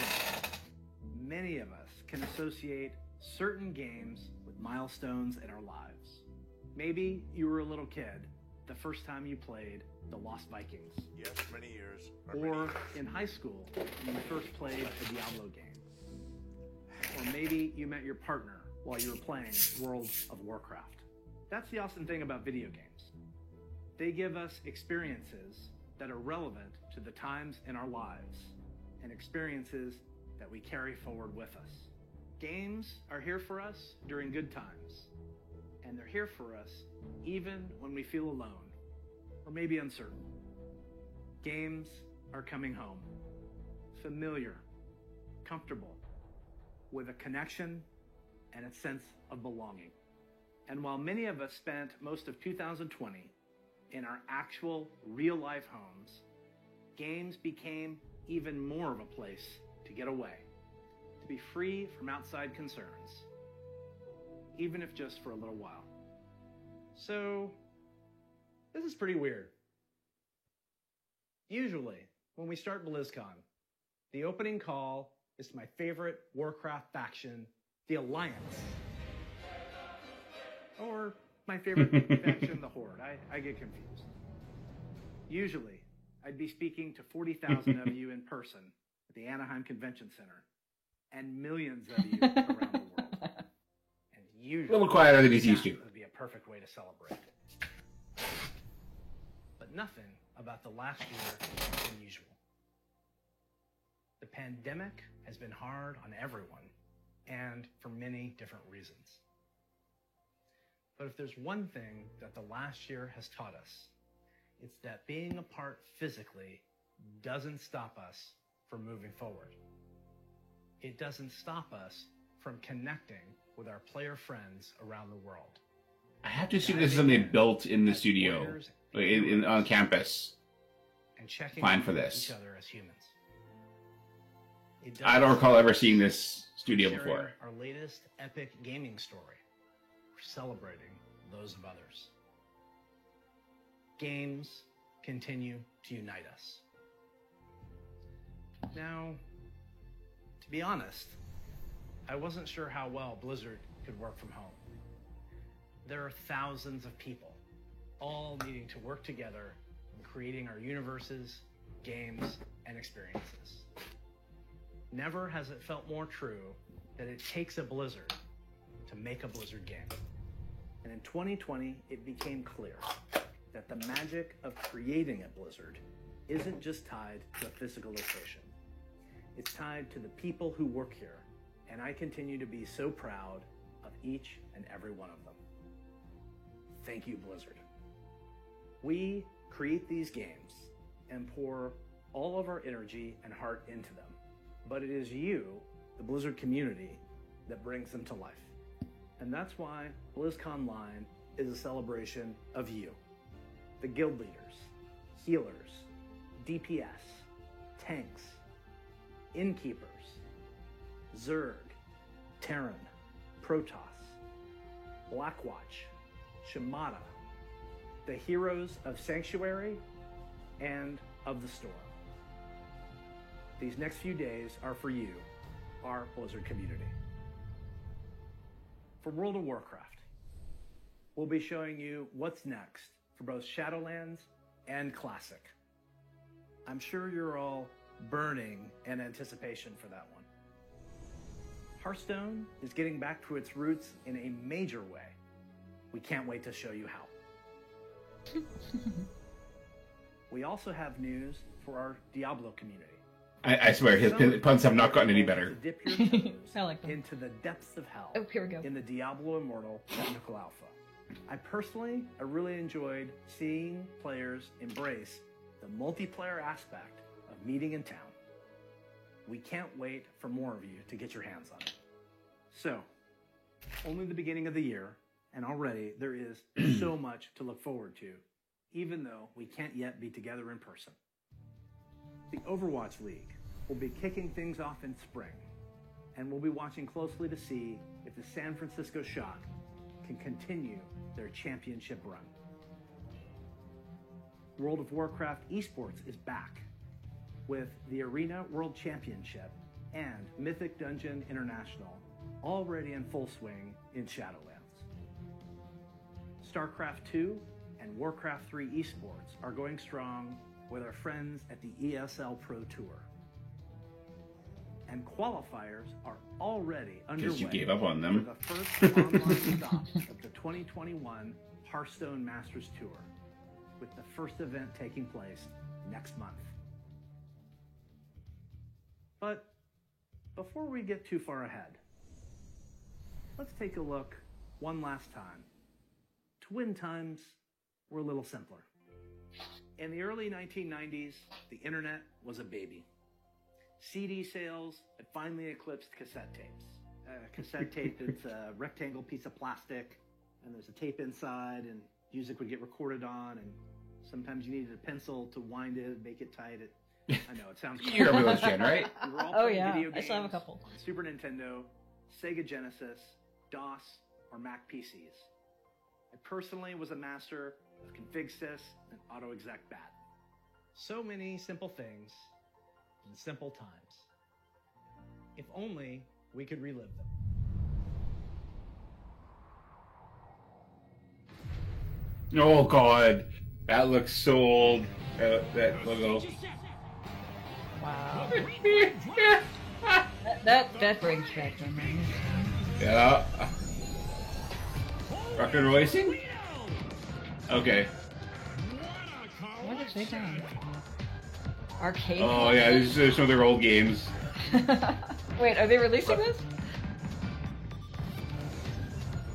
many of us can associate certain games with milestones in our lives. Maybe you were a little kid the first time you played The Lost Vikings. Yes, many years. Or in high school, when you first played a Diablo game. Or maybe you met your partner while you were playing World of Warcraft. That's the awesome thing about video games. They give us experiences that are relevant to the times in our lives, and experiences that we carry forward with us. Games are here for us during good times, and they're here for us even when we feel alone, or maybe uncertain. Games are coming home, familiar, comfortable, with a connection and a sense of belonging. And while many of us spent most of 2020 in our actual real-life homes, games became even more of a place to get away, to be free from outside concerns, even if just for a little while. So, this is pretty weird. Usually, when we start BlizzCon, the opening call is to my favorite Warcraft faction, the Alliance. Or my favorite faction, the Horde. I get confused. Usually, I'd be speaking to 40,000 of you in person at the Anaheim Convention Center, and millions of you around the world. And usually, A little quieter than he's used to. would be a perfect way to celebrate. But nothing about the last year has been usual. The pandemic has been hard on everyone, and for many different reasons. But if there's one thing that the last year has taught us, it's that being apart physically doesn't stop us from moving forward. It doesn't stop us from connecting with our player friends around the world. I have to assume this is something they built in the studio, on campus. And checking Plan for in with this. each other as humans. It I don't does recall ever seeing this studio sharing before. Our latest epic gaming story. We're celebrating those of others. Games continue to unite us. Now, to be honest, I wasn't sure how well Blizzard could work from home. There are thousands of people, all needing to work together in creating our universes, games, and experiences. Never has it felt more true that it takes a Blizzard to make a Blizzard game. And in 2020, it became clear that the magic of creating a Blizzard isn't just tied to a physical location. It's tied to the people who work here, and I continue to be so proud of each and every one of them. Thank you, Blizzard. We create these games and pour all of our energy and heart into them, but it is you, the Blizzard community, that brings them to life. And that's why BlizzConline is a celebration of you, the guild leaders, healers, DPS, tanks, innkeepers, Zerg, Terran, Protoss, Blackwatch, Shimada, the heroes of Sanctuary and of the Storm. These next few days are for you, our Blizzard community. For World of Warcraft, we'll be showing you what's next for both Shadowlands and Classic. I'm sure you're all burning in anticipation for that one. Hearthstone is getting back to its roots in a major way. We can't wait to show you how. We also have news for our Diablo community. I swear, his puns have not gotten any better. Dip your toes I like them. into the depths of hell. Oh, here we go. In the Diablo Immortal Technical Alpha. I really enjoyed seeing players embrace the multiplayer aspect of meeting in town. We can't wait for more of you to get your hands on it. So, only the beginning of the year, and already there is so much to look forward to, even though we can't yet be together in person. The Overwatch League will be kicking things off in spring, and we'll be watching closely to see if the San Francisco Shock can continue their championship run. World of Warcraft esports is back with the Arena World Championship and Mythic Dungeon International already in full swing in Shadowlands. StarCraft 2 and Warcraft 3 esports are going strong with our friends at the ESL Pro Tour. And qualifiers are already underway. Because you gave up on them. For the first online stop of the 2021 Hearthstone Masters Tour, with the first event taking place next month. But before we get too far ahead, let's take a look one last time to when times were a little simpler. In the early 1990s, the internet was a baby. CD sales had finally eclipsed cassette tapes. Cassette tape, it's a rectangle piece of plastic, and there's a tape inside, and music would get recorded on, and sometimes you needed a pencil to wind it, make it tight. I know, it sounds cool. You remember those, Jen, right? We were all Oh, playing yeah. video I games still have a couple. on Super Nintendo, Sega Genesis, DOS, or Mac PCs. I personally was a master of ConfigSys and AutoExec-BAT. So many simple things in simple times. If only we could relive them. Oh God, that looks so old. That logo. Wow. that brings back memories. Yeah. Rock and Roll Racing? Okay. What have they done? Arcade? Oh yeah, these are some of their old games. Wait, are they releasing this?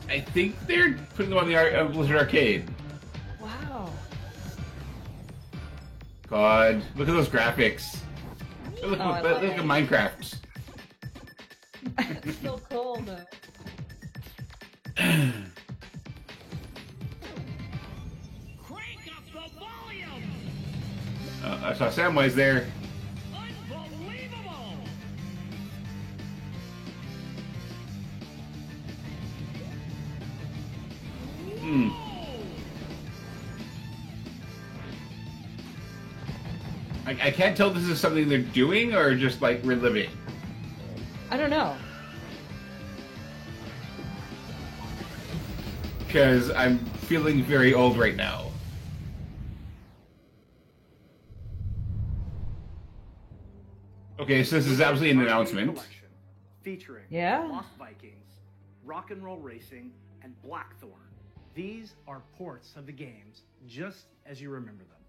I think they're putting them on the Blizzard Arcade. Wow. God, look at those graphics. Look Oh, at Minecraft. It's so cool though. I saw Samwise there. I can't tell if this is something they're doing or just like reliving. I don't know. Because I'm feeling very old right now. Okay, so this is absolutely an announcement. Featuring Yeah? Lost Vikings, Rock and Roll Racing, and Blackthorn. These are ports of the games just as you remember them,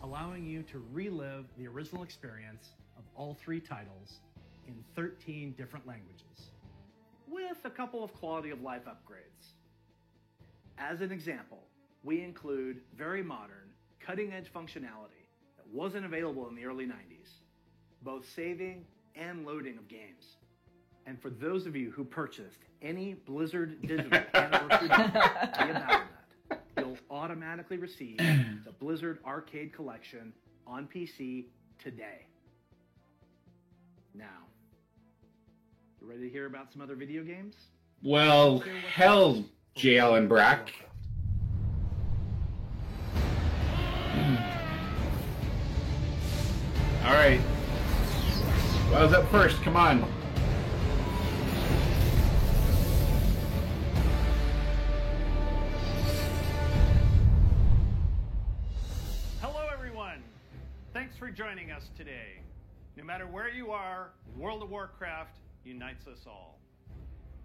allowing you to relive the original experience of all three titles in 13 different languages, with a couple of quality of life upgrades. As an example, we include very modern, cutting-edge functionality that wasn't available in the early 90s, both saving and loading of games. And for those of you who purchased any Blizzard Digital Anniversary via Battle.net, you'll automatically receive the Blizzard Arcade Collection on PC today. Now, you ready to hear about some other video games? Well, hell, J. Allen Brack. All right. Wild's up first. Come on. Hello, everyone. Thanks for joining us today. No matter where you are, World of Warcraft unites us all.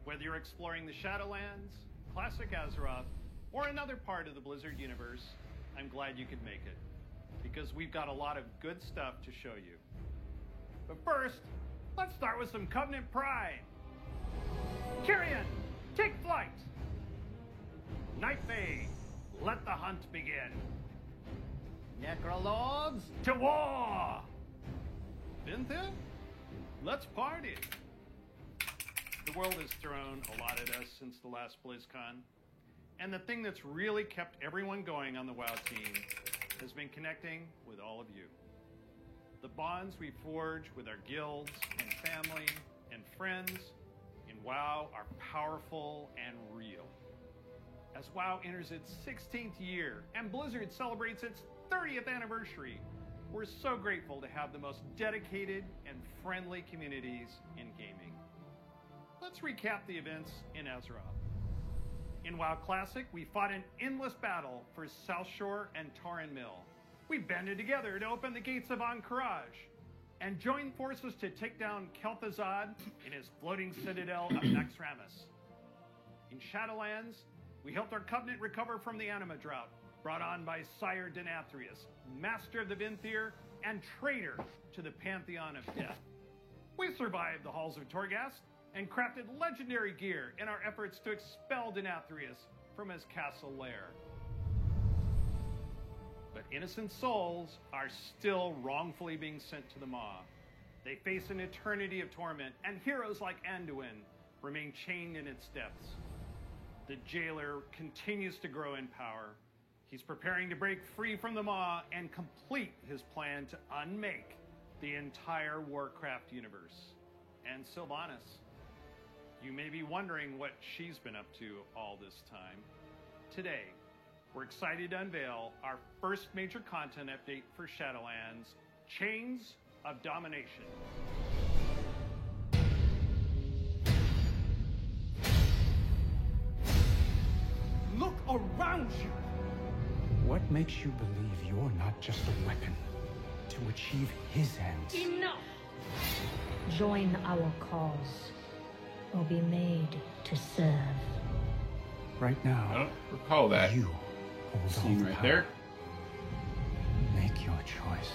Whether you're exploring the Shadowlands, Classic Azeroth, or another part of the Blizzard universe, I'm glad you could make it, because we've got a lot of good stuff to show you. But first, let's start with some Covenant Pride. Kyrian, take flight! Nightfey, let the hunt begin. Necrolords, to war! Vinthin, let's party! The world has thrown a lot at us since the last BlizzCon, and the thing that's really kept everyone going on the WoW team has been connecting with all of you. The bonds we forge with our guilds and family and friends in WoW are powerful and real. as WoW enters its 16th year and Blizzard celebrates its 30th anniversary. We're so grateful to have the most dedicated and friendly communities in gaming. Let's recap the events in Azeroth. In WoW Classic, we fought an endless battle for South Shore and Tauren Mill. We banded together to open the gates of Ahn'Qiraj and joined forces to take down Kel'Thuzad in his floating citadel of Naxxramas. In Shadowlands, we helped our Covenant recover from the Anima drought, brought on by Sire Denathrius, Master of the Venthyr, and traitor to the Pantheon of Death. We survived the Halls of Torghast and crafted legendary gear in our efforts to expel Denathrius from his castle lair. But innocent souls are still wrongfully being sent to the Maw. They face an eternity of torment, and heroes like Anduin remain chained in its depths. The jailer continues to grow in power. He's preparing to break free from the Maw and complete his plan to unmake the entire Warcraft universe. And Sylvanas, you may be wondering what she's been up to all this time. Today, we're excited to unveil our first major content update for Shadowlands, Chains of Domination. Look around you! What makes you believe you're not just a weapon to achieve his ends? Enough! Join our cause, or be made to serve. Right now, I don't recall that. You hold scene all the right power. there. Make your choice,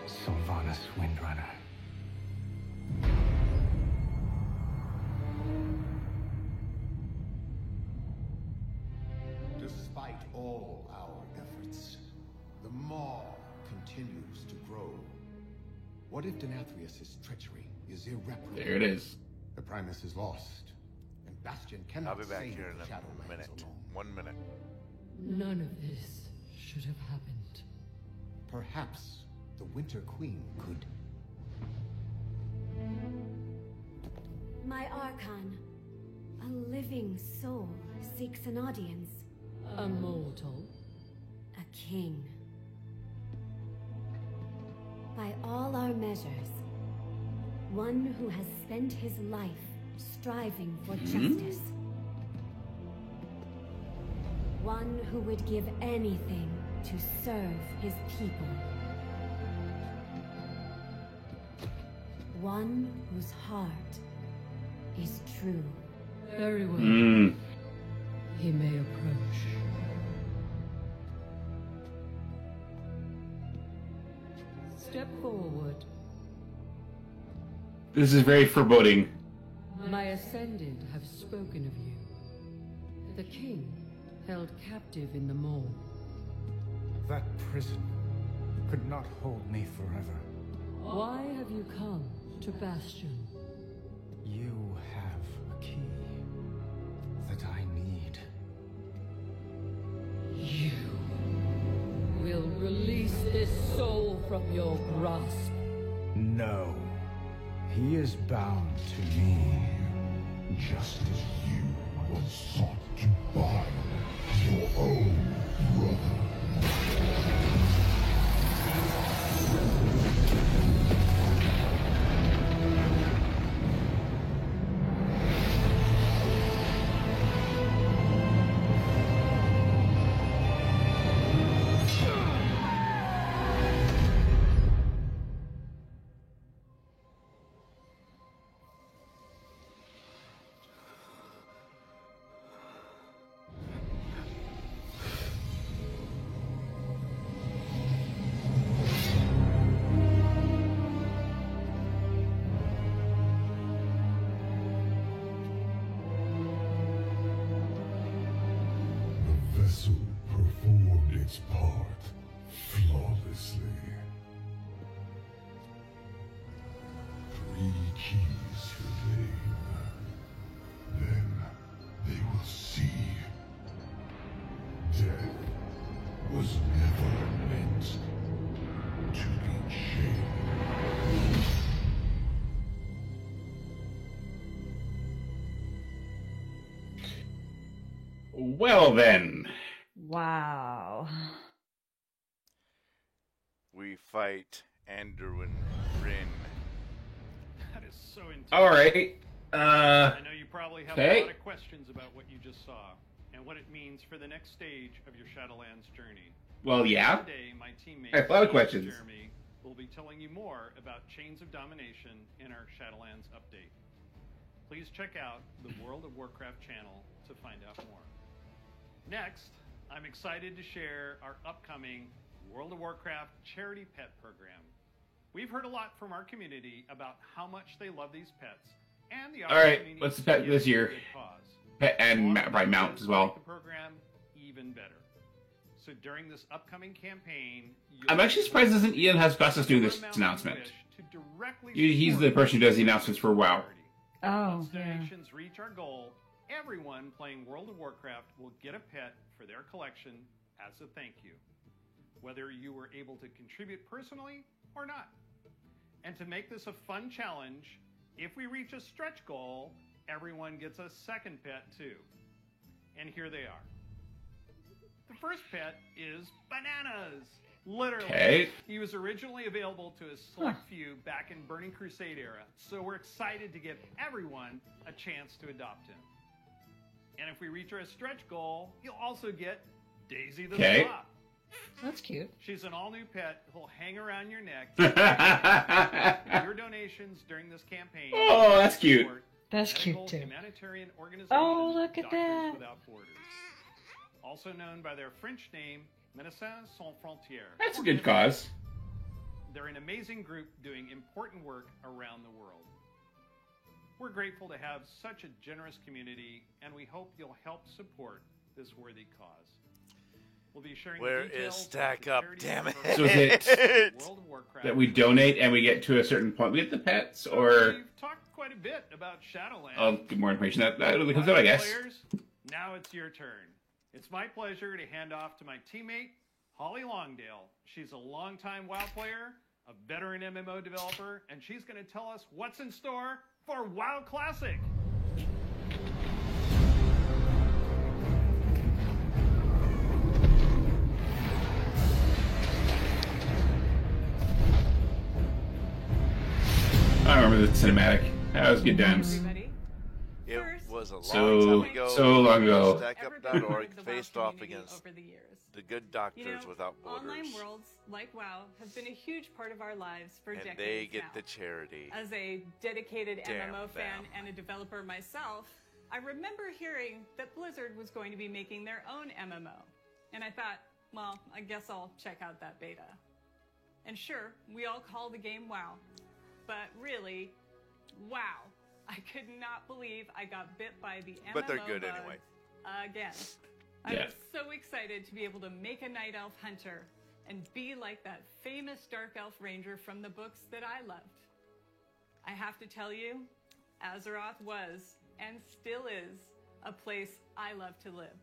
Sylvanas Windrunner. Despite all our efforts, the Maw continues to grow. What if Denathrius' treachery is irreparable? There it is. The Primus is lost, and Bastion cannot I'll be back save here in the a Shadowlands minute. alone. 1 minute. None of this should have happened. Perhaps the Winter Queen could. My Archon, a living soul, seeks an audience. A mortal. A king. By all our measures, one who has spent his life striving for justice. One who would give anything to serve his people. One whose heart is true. Very well. He may approach. Step forward. This is very foreboding. My Ascended have spoken of you. The king held captive in the Maw. That prison could not hold me forever. Why have you come to Bastion? You have a key that I need. You will release this soul from your grasp. No. He is bound to me. Just as you once sought to bind your own brother. Well then. Wow. We fight Anduin Rin. That is so intense. All right. I know you probably have okay. a lot of questions about what you just saw and what it means for the next stage of your Shadowlands journey. Well, yeah. Today, my teammate I have a lot of questions. Jeremy will be telling you more about Chains of Domination in our Shadowlands update. Please check out the World of Warcraft channel to find out more. Next, I'm excited to share our upcoming World of Warcraft charity pet program. We've heard a lot from our community about how much they love these pets and the All right, opportunity what's the to pet give this to a year? good cause. Pet and probably mount as well. The program even better. So during this upcoming campaign, I'm actually surprised isn't Ian Hasbastos doing this announcement. He's the person who does the announcements for WoW. Oh, Once yeah. donations reach our goal, everyone playing World of Warcraft will get a pet for their collection as a thank you, whether you were able to contribute personally or not. And to make this a fun challenge, if we reach a stretch goal, everyone gets a second pet too. And here they are. The first pet is Bananas. Literally. Okay. He was originally available to a select few back in Burning Crusade era, so we're excited to give everyone a chance to adopt him. And if we reach our stretch goal, you'll also get Daisy the Sloth. That's cute. She's an all-new pet who'll hang around your neck. Your donations during this campaign. Oh, that's cute. That's cute too. Humanitarian organization, Oh, look at Doctors that. Without Borders, also known by their French name, Médecins Sans Frontières. That's a good cause. They're an amazing group doing important work around the world. We're grateful to have such a generous community, and we hope you'll help support this worthy cause. We'll be sharing Where the details is Stack Up? Damn it! So is it World of Warcraft. that we donate and we get to a certain point, we get the pets, or We've talked quite a bit about Shadowlands. I'll get more information. That really comes out, I guess. Players, now it's your turn. It's my pleasure to hand off to my teammate, Holly Longdale. She's a longtime WoW player, a veteran MMO developer, and she's going to tell us what's in store for WoW Classic. I remember the cinematic. That was good times. It was a long So- time ago. so long ago. StackUp.org faced off against the good doctors without borders. Online worlds like WoW have been a huge part of our lives for And decades they get now. the charity. As a dedicated Damn MMO fan them. and a developer myself, I remember hearing that Blizzard was going to be making their own MMO. And I thought, well, I guess I'll check out that beta. And sure, we all call the game WoW. But really, wow. I could not believe I got bit by the MMO But they're good bug anyway. again. I was so excited to be able to make a Night Elf Hunter and be like that famous Dark Elf Ranger from the books that I loved. I have to tell you, Azeroth was, and still is, a place I love to live.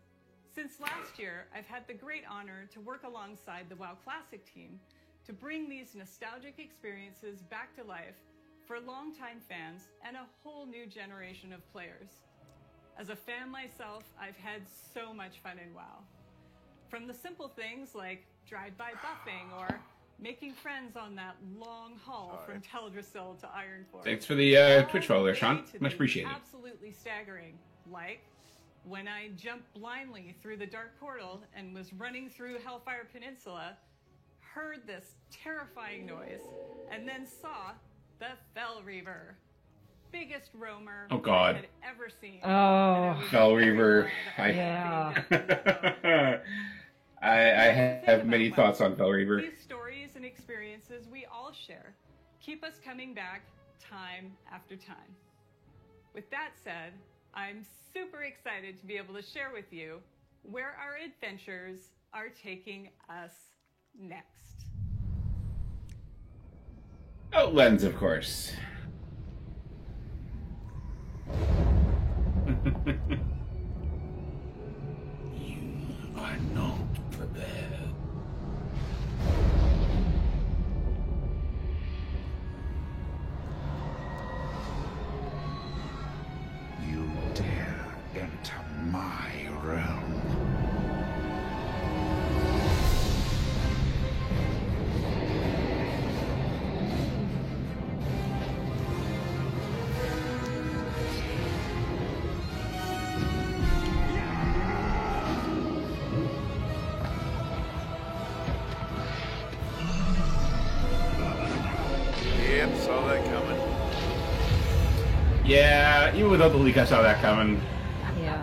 Since last year, I've had the great honor to work alongside the WoW Classic team to bring these nostalgic experiences back to life for longtime fans and a whole new generation of players. As a fan myself, I've had so much fun in WoW. From the simple things like drive-by buffing or making friends on that long haul from Teldrassil to Ironforge. Thanks for the Twitch follow there, Sean. To Much the appreciated. Absolutely staggering, like when I jumped blindly through the dark portal and was running through Hellfire Peninsula, heard this terrifying noise, and then saw the Fell Reaver. Biggest roamer Oh, God. I had ever seen. Oh. Fell Reaver. Yeah. I have many thoughts on Fell Reaver. These stories and experiences we all share keep us coming back time after time. With that said, I'm super excited to be able to share with you where our adventures are taking us next. Outlands, of course. You are not prepared. You dare enter my realm. Yeah, even without the leak, I saw that coming. Yeah.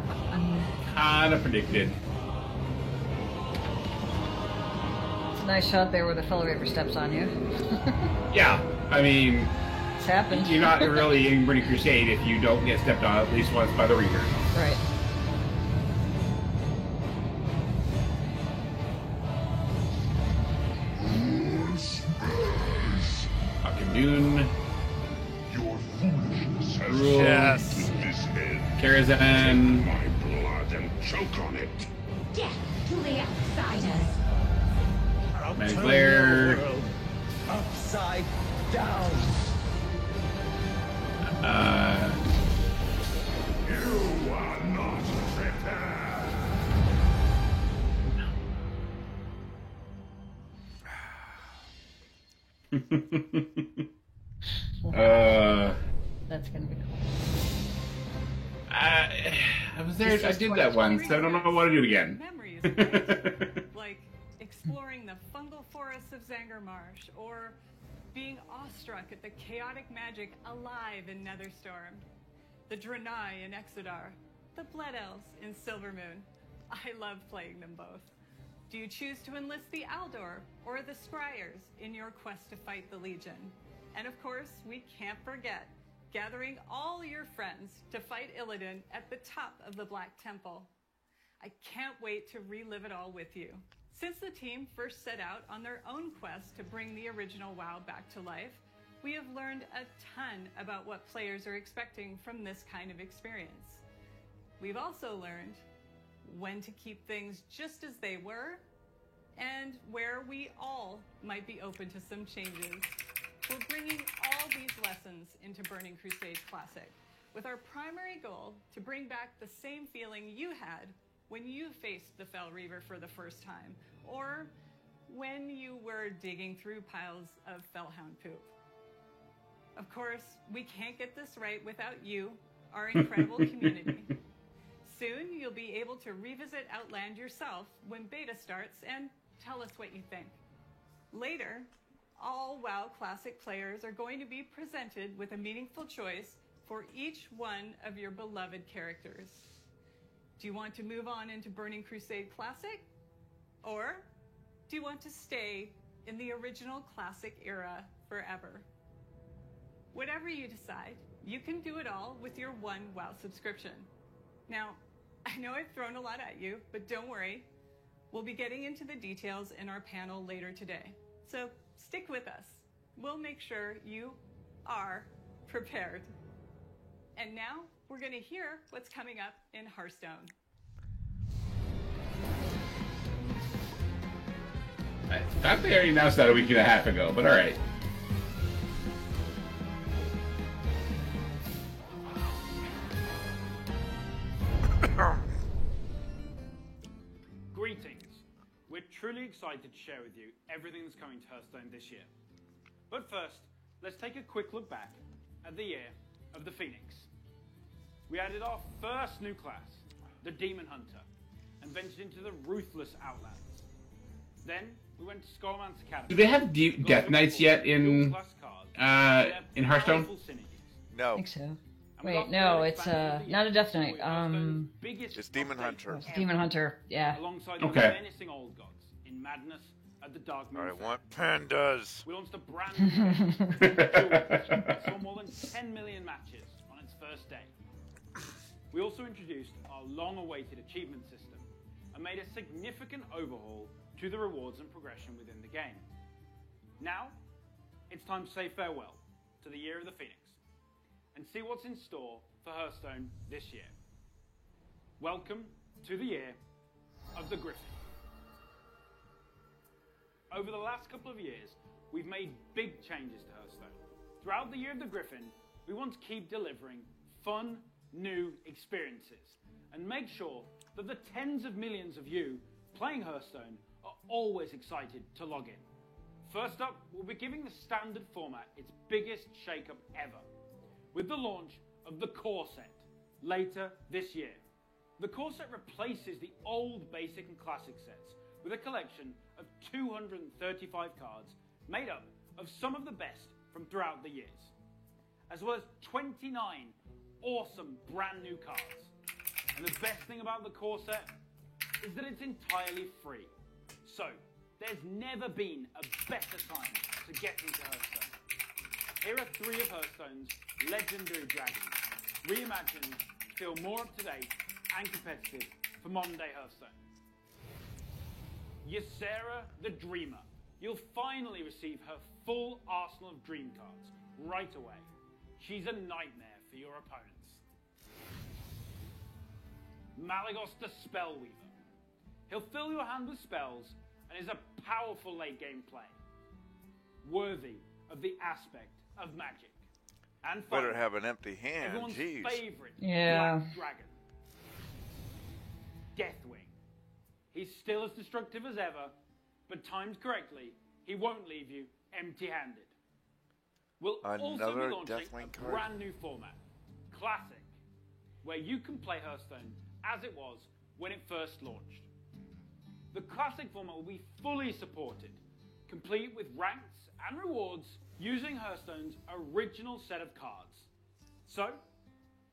Kind of predicted. It's a nice shot there where the fellow Reaver steps on you. Yeah, I mean... It's happened. You're not really in Burning Crusade if you don't get stepped on at least once by the Reaver. Right. Dune. Your foolishness has Yes. to this head. Karazhan. My blood and choke on it. Death to the outsiders. Magic Lair. Upside down. You are not prepared. That's gonna be cool. I was there. I did that once. I don't know how to do it again. Memories, right? Like exploring the fungal forests of Zangarmarsh, or being awestruck at the chaotic magic alive in Netherstorm, the Draenei in Exodar, the Blood Elves in Silvermoon. I love playing them both. Do you choose to enlist the Aldor or the Scryers in your quest to fight the Legion? And of course, we can't forget gathering all your friends to fight Illidan at the top of the Black Temple. I can't wait to relive it all with you. Since the team first set out on their own quest to bring the original WoW back to life, we have learned a ton about what players are expecting from this kind of experience. We've also learned when to keep things just as they were, and where we all might be open to some changes. We're bringing all these lessons into Burning Crusade Classic, with our primary goal to bring back the same feeling you had when you faced the Fel Reaver for the first time, or when you were digging through piles of Felhound poop. Of course, we can't get this right without you, our incredible community. Soon, you'll be able to revisit Outland yourself when beta starts and tell us what you think. Later, all WoW Classic players are going to be presented with a meaningful choice for each one of your beloved characters. Do you want to move on into Burning Crusade Classic? Or do you want to stay in the original Classic era forever? Whatever you decide, you can do it all with your one WoW subscription. Now, I know I've thrown a lot at you, but don't worry. We'll be getting into the details in our panel later today. So stick with us. We'll make sure you are prepared. And now we're going to hear what's coming up in Hearthstone. I thought they already announced that a week and a half ago, but alright. Greetings. We're truly excited to share with you everything that's coming to Hearthstone this year. But first, let's take a quick look back at the year of the Phoenix. We added our first new class, the Demon Hunter, and ventured into the ruthless Outlands. Then we went to Skullman's Academy. Do they have Death Knights yet in Hearthstone? No. I think so. Wait, no, it's not a Death Knight. It's Demon Hunter. It's Demon Hunter, yeah. Alongside Okay. the menacing old gods in Madness at the Dark Moon. I want pandas. We launched a brand new that saw more than 10 million matches on its first day. We also introduced our long-awaited achievement system and made a significant overhaul to the rewards and progression within the game. Now, it's time to say farewell to the Year of the Phoenix and see what's in store for Hearthstone this year. Welcome to the Year of the Griffin. Over the last couple of years, we've made big changes to Hearthstone. Throughout the Year of the Griffin, we want to keep delivering fun, new experiences and make sure that the tens of millions of you playing Hearthstone are always excited to log in. First up, we'll be giving the standard format its biggest shake-up ever, with the launch of the Core Set later this year. The Core Set replaces the old Basic and Classic sets with a collection of 235 cards made up of some of the best from throughout the years. as well as 29 awesome brand new cards. And the best thing about the core set is that it's entirely free. So, there's never been a better time to get into Hearthstone. Here are 3 of Hearthstone's legendary dragons, reimagined to feel more up-to-date and competitive for modern-day Hearthstone. Ysera the Dreamer. You'll finally receive her full arsenal of dream cards right away. She's a nightmare for your opponents. Malygos the Spellweaver. He'll fill your hand with spells and is a powerful late-game play, worthy of the aspect of magic. And better have an empty hand. Everyone's Jeez. favorite black dragon, Deathwing. He's still as destructive as ever, but timed correctly, he won't leave you empty-handed. We'll also Another be launching Deathwing a card? brand new format, Classic, where you can play Hearthstone as it was when it first launched. The Classic format will be fully supported, complete with ranks and rewards using Hearthstone's original set of cards. So,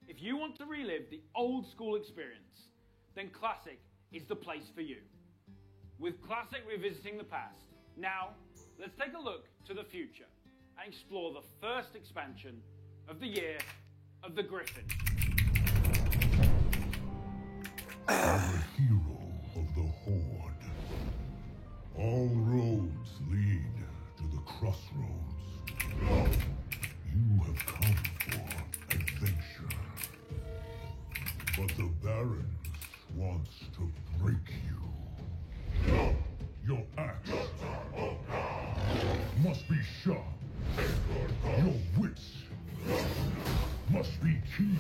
if you want to relive the old school experience, then Classic is the place for you. With Classic revisiting the past, now let's take a look to the future and explore the first expansion of the Year of the Griffin. I'm the hero of the Horde. All roads lead to the crossroads. You have come for adventure. But the Barons wants to break you. Your axe must be sharp. Your wits must be keen.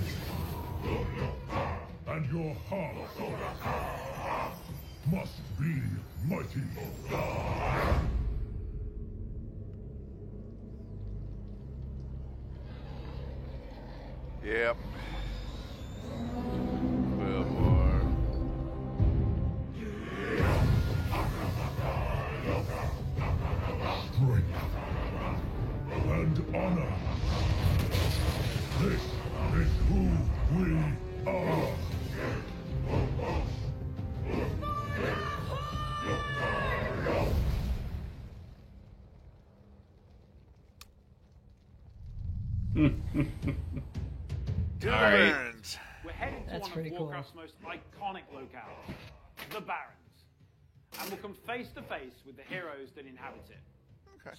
And your heart must be mighty. Yep. Well, boy. Strength and honor. This is who we are. To All right. Barons. We're headed to That's one pretty of cool. Warcraft's most iconic locales, the Barrens, and we'll come face to face with the heroes that inhabit it.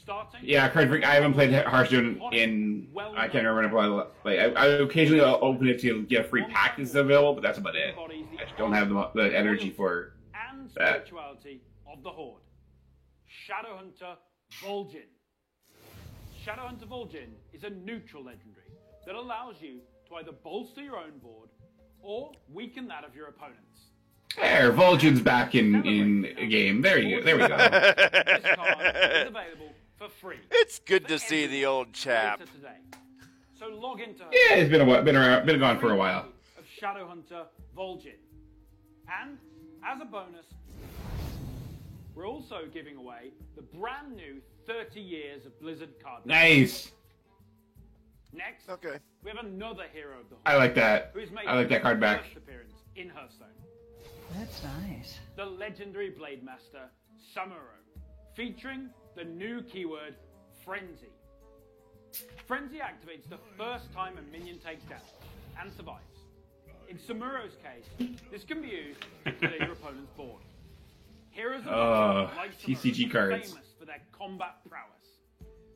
Starting Yeah, Card Freak, I haven't played Hearthstone in, I can't remember, like, I occasionally open it to get free packages available, but that's about it. I just don't have the energy for and that. spirituality of the Horde. Shadowhunter Vol'jin. Shadowhunter Vol'jin is a neutral legendary that allows you to either bolster your own board or weaken that of your opponents. There, Vol'jin's back in a game. There you go. There we go. This card is available for free. It's good to see the old chap. Later today. So log into her. Yeah, it's been a while, been gone for a while. Of Shadowhunter Vol'jin. And as a bonus, we're also giving away the brand new 30 Years of Blizzard card. Nice. Next, okay, we have another hero of the Horde. I like that. Who's made I like that card his back. first appearance in Hearthstone. That's nice. The legendary Blade Master Samuro, featuring the new keyword Frenzy. Frenzy activates the first time a minion takes damage and survives. In Samuro's case, this can be used to clear your opponent's board. Heroes of like TCG Samuro, cards. famous for their combat prowess.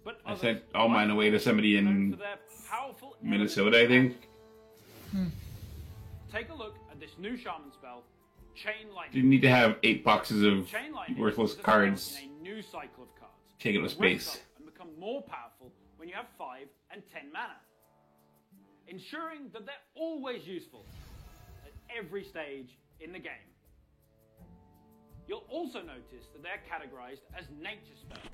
But I others, sent all mine away to somebody known in for their powerful Minnesota, I think. Take a look at this new shaman spell, Chain Lightning. Didn't need to have 8 boxes of Chain Lightning worthless is a cards. spell in a new cycle of cards. Take it with Ramp space. up and become more powerful when you have 5 and 10 mana, ensuring that they're always useful at every stage in the game. You'll also notice that they're categorized as nature spells.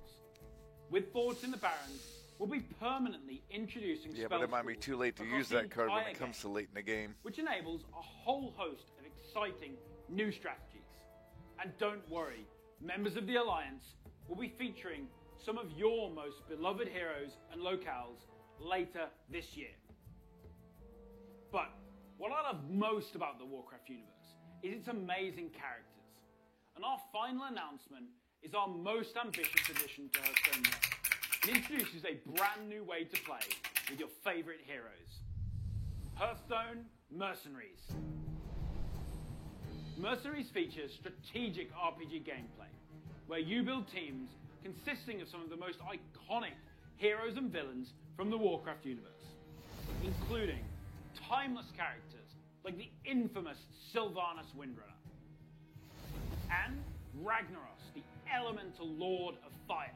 With Forts in the Barrens, we'll be permanently introducing Yeah, spell but it might be schools too late to across use the that card when entire it comes game, to late in the game. which enables a whole host of exciting new strategies. And don't worry, members of the Alliance will be featuring some of your most beloved heroes and locales later this year. But what I love most about the Warcraft universe is its amazing characters. And our final announcement is our most ambitious addition to Hearthstone World. It introduces a brand new way to play with your favorite heroes. Hearthstone Mercenaries. Mercenaries features strategic RPG gameplay, where you build teams consisting of some of the most iconic heroes and villains from the Warcraft universe, including timeless characters like the infamous Sylvanas Windrunner, and Ragnaros, the elemental lord of fire.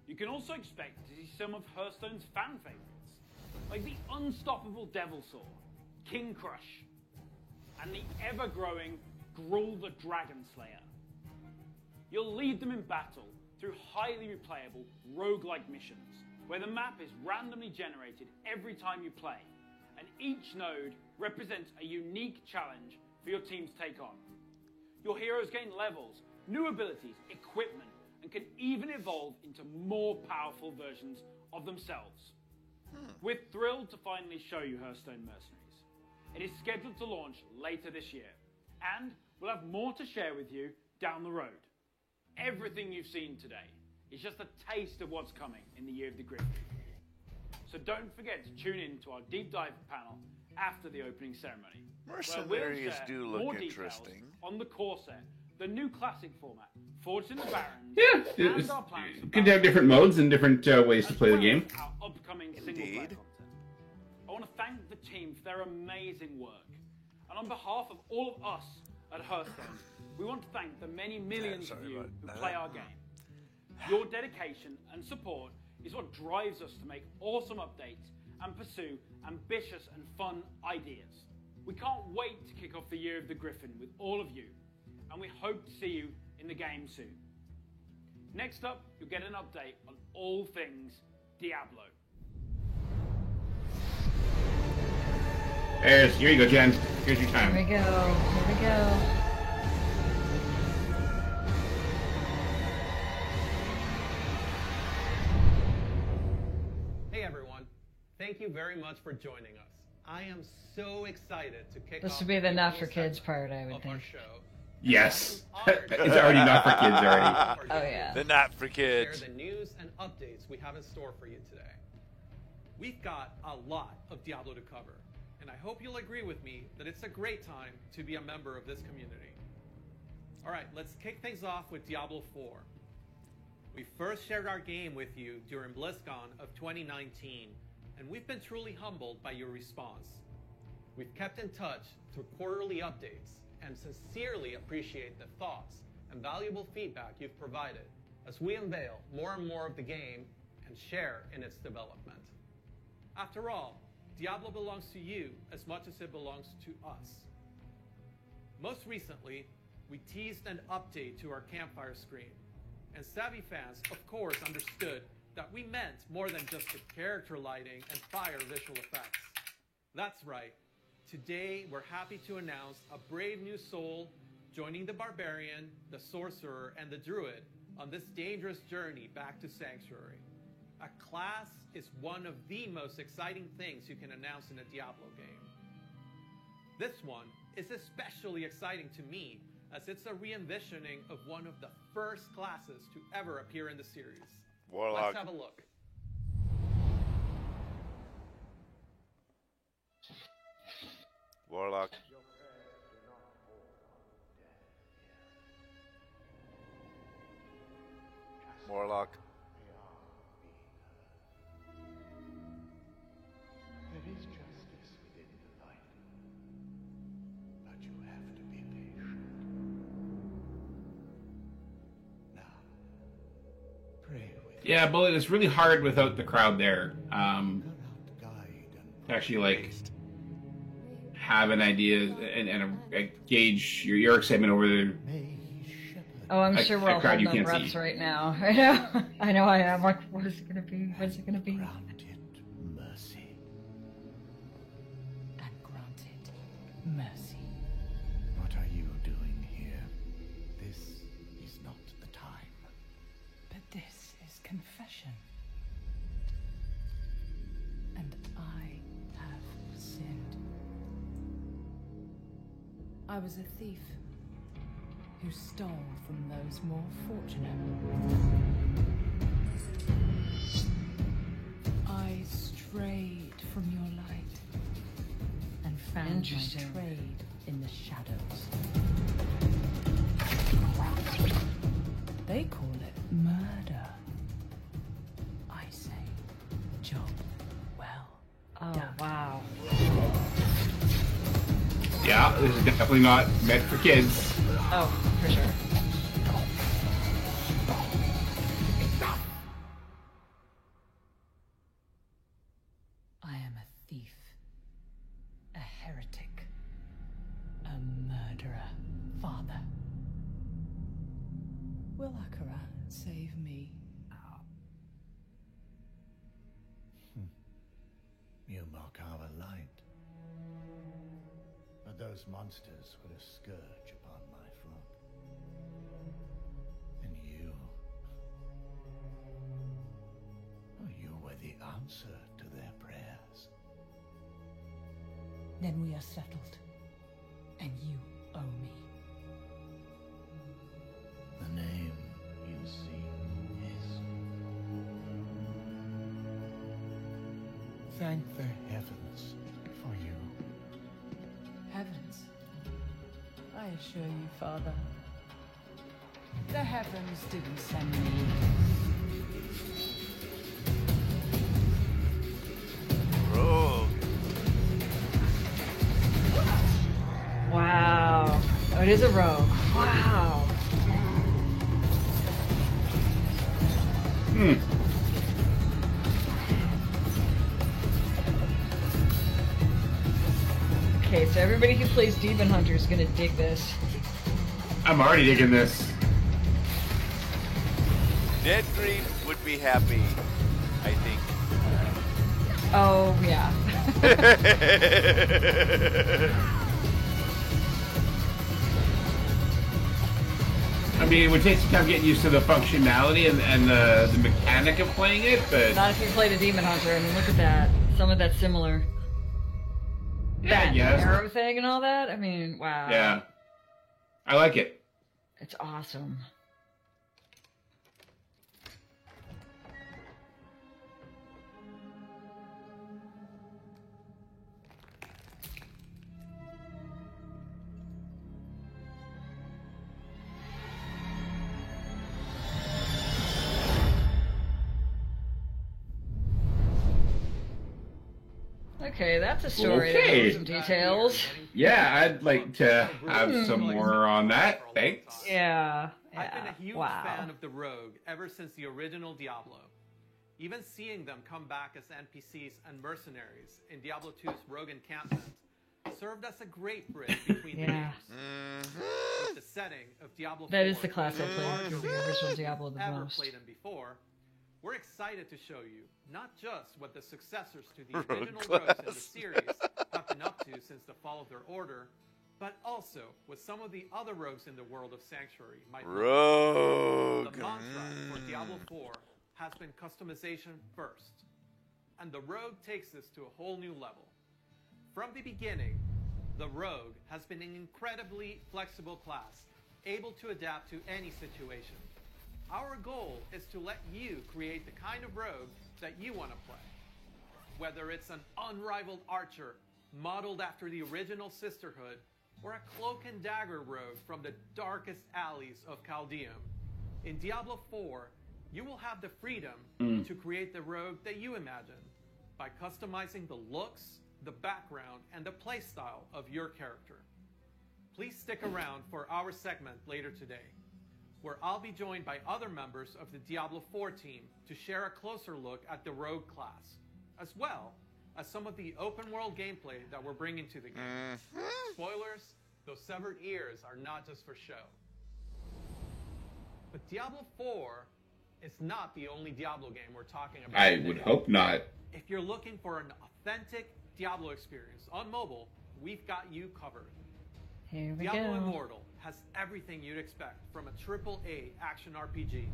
You can also expect to see some of Hearthstone's fan favorites, like the unstoppable Devilsaur, King Crush, and the ever-growing Gruul the Dragon Slayer. You'll lead them in battle through highly replayable roguelike missions, where the map is randomly generated every time you play, and each node represents a unique challenge for your team to take on. Your heroes gain levels, new abilities, equipment, and can even evolve into more powerful versions of themselves. We're thrilled to finally show you Hearthstone Mercenaries. It is scheduled to launch later this year, and we'll have more to share with you down the road. Everything you've seen today is just a taste of what's coming in the Year of the Griffin. So don't forget to tune in to our deep dive panel after the opening ceremony. Mercenaries do look more interesting. On the core set, the new classic format, Forged in the Barrens, Yeah, and our plans for you can have different modes and different ways to play the game. our upcoming single-player content. I want to thank the team for their amazing work. And on behalf of all of us at Hearthstone, we want to thank the many millions of you who play our game. Your dedication and support is what drives us to make awesome updates and pursue ambitious and fun ideas. We can't wait to kick off the Year of the Griffin with all of you, and we hope to see you in the game soon. Next up, you'll get an update on all things Diablo. Here you go, Jen. Here's your time. Here we go. Here we go. Hey everyone, thank you very much for joining us. I am so excited to kick off This would be the not for kids part, I would think. Yes. It's already not for kids already. Oh yeah. The not for kids. Share the news and updates we have in store for you today. We've got a lot of Diablo to cover, and I hope you'll agree with me that it's a great time to be a member of this community. Alright, let's kick things off with Diablo 4. We first shared our game with you during BlizzCon of 2019, and we've been truly humbled by your response. We've kept in touch through quarterly updates and sincerely appreciate the thoughts and valuable feedback you've provided as we unveil more and more of the game and share in its development. After all, Diablo belongs to you as much as it belongs to us. Most recently, we teased an update to our campfire screen, and savvy fans, of course, understood that we meant more than just the character lighting and fire visual effects. That's right. Today, we're happy to announce a brave new soul joining the Barbarian, the Sorcerer, and the Druid on this dangerous journey back to Sanctuary. A class is one of the most exciting things you can announce in a Diablo game. This one is especially exciting to me, as it's a re-envisioning of one of the first classes to ever appear in the series. Warlock. Let's have a look. Warlock. Warlock. There is justice within the light, but you have to be patient. Now, pray with Yeah, Bullet, it's really hard without the crowd there. To actually, like, have an idea and gauge your excitement over the Oh, I'm sure we're all crowd you holding our can't breaths see. right now. I know. I know I am. Like, what is it going to be? What is it going to be? mercy. And granted mercy. What are you doing here? This is not the time. But this is confession. I was a thief who stole from those more fortunate. I strayed from your light and found my trade in the shadows. They call it murder. I say, job well done. Wow. Yeah, this is definitely not meant for kids. Oh, for sure. I am a thief, a heretic, a murderer, Father. Will Akarat save me? You mock our light. But those monsters were a scourge upon my flock. And you... Oh, you were the answer to their prayers. Then we are settled, and you owe me. The name you seek is... Thank the heavens for you. Heavens. I assure you, Father, the heavens didn't send me. Rogue. Wow. Oh, it is a rogue. Wow. Okay, so everybody who plays Demon Hunter is gonna dig this. I'm already digging this. Dead Green would be happy, I think. Oh, yeah. I mean, it would take some time getting used to the functionality and the mechanic of playing it, but... Not if you played a Demon Hunter. I mean, look at that. Some of that's similar. Yeah, That yes. arrow thing and all that? I mean, wow. Yeah. I like it. It's awesome. Okay, that's a story that Okay. has some details. Yeah, I'd like to have some more on that. Thanks. Yeah. I've been a huge Wow. fan of the Rogue ever since the original Diablo. Even seeing them come back as NPCs and mercenaries in Diablo 2's Rogue Encampment served as a great bridge between the Yeah. games. With the setting of Diablo 4, That is the class I played, larger the original Diablo the ever most. played them before. We're excited to show you not just what the successors to the Rogue original class. rogues in the series have been up to since the fall of their order, but also what some of the other rogues in the world of Sanctuary might look like. Rogue. The mantra for Diablo 4 has been customization first, and the Rogue takes this to a whole new level. From the beginning, the Rogue has been an incredibly flexible class, able to adapt to any situation. Our goal is to let you create the kind of rogue that you want to play. Whether it's an unrivaled archer modeled after the original Sisterhood, or a cloak and dagger rogue from the darkest alleys of Chaldeum. In Diablo 4, you will have the freedom to create the rogue that you imagine by customizing the looks, the background, and the playstyle of your character. Please stick around for our segment later today, where I'll be joined by other members of the Diablo 4 team to share a closer look at the rogue class, as well as some of the open world gameplay that we're bringing to the game. Spoilers, those severed ears are not just for show. But Diablo 4 is not the only Diablo game we're talking about I today. would hope not. If you're looking for an authentic Diablo experience on mobile, we've got you covered. Here we Diablo go. Immortal has everything you'd expect from a AAA action RPG.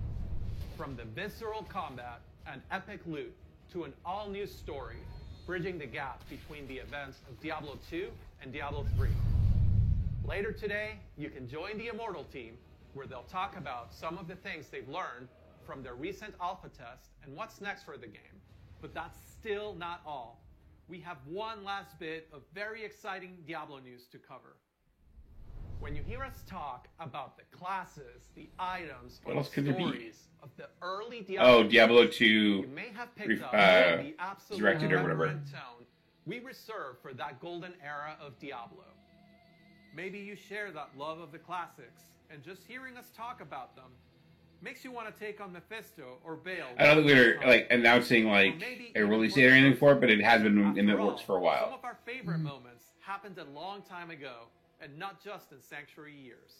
From the visceral combat and epic loot to an all-new story, bridging the gap between the events of Diablo 2 and Diablo 3. Later today, you can join the Immortal team, where they'll talk about some of the things they've learned from their recent alpha test and what's next for the game. But that's still not all. We have one last bit of very exciting Diablo news to cover. When you hear us talk about the classes, the items, What or else the could there be? stories of the early Diablo, Diablo 2 you may have picked up the absolute Resurrected or whatever. reverent tone we reserve for that golden era of Diablo. Maybe you share that love of the classics, and just hearing us talk about them makes you want to take on Mephisto or Baal. I don't think we're like announcing like a release date or anything for it, but it has been in the works for a Some while. of our favorite moments happened a long time ago, and not just in Sanctuary years.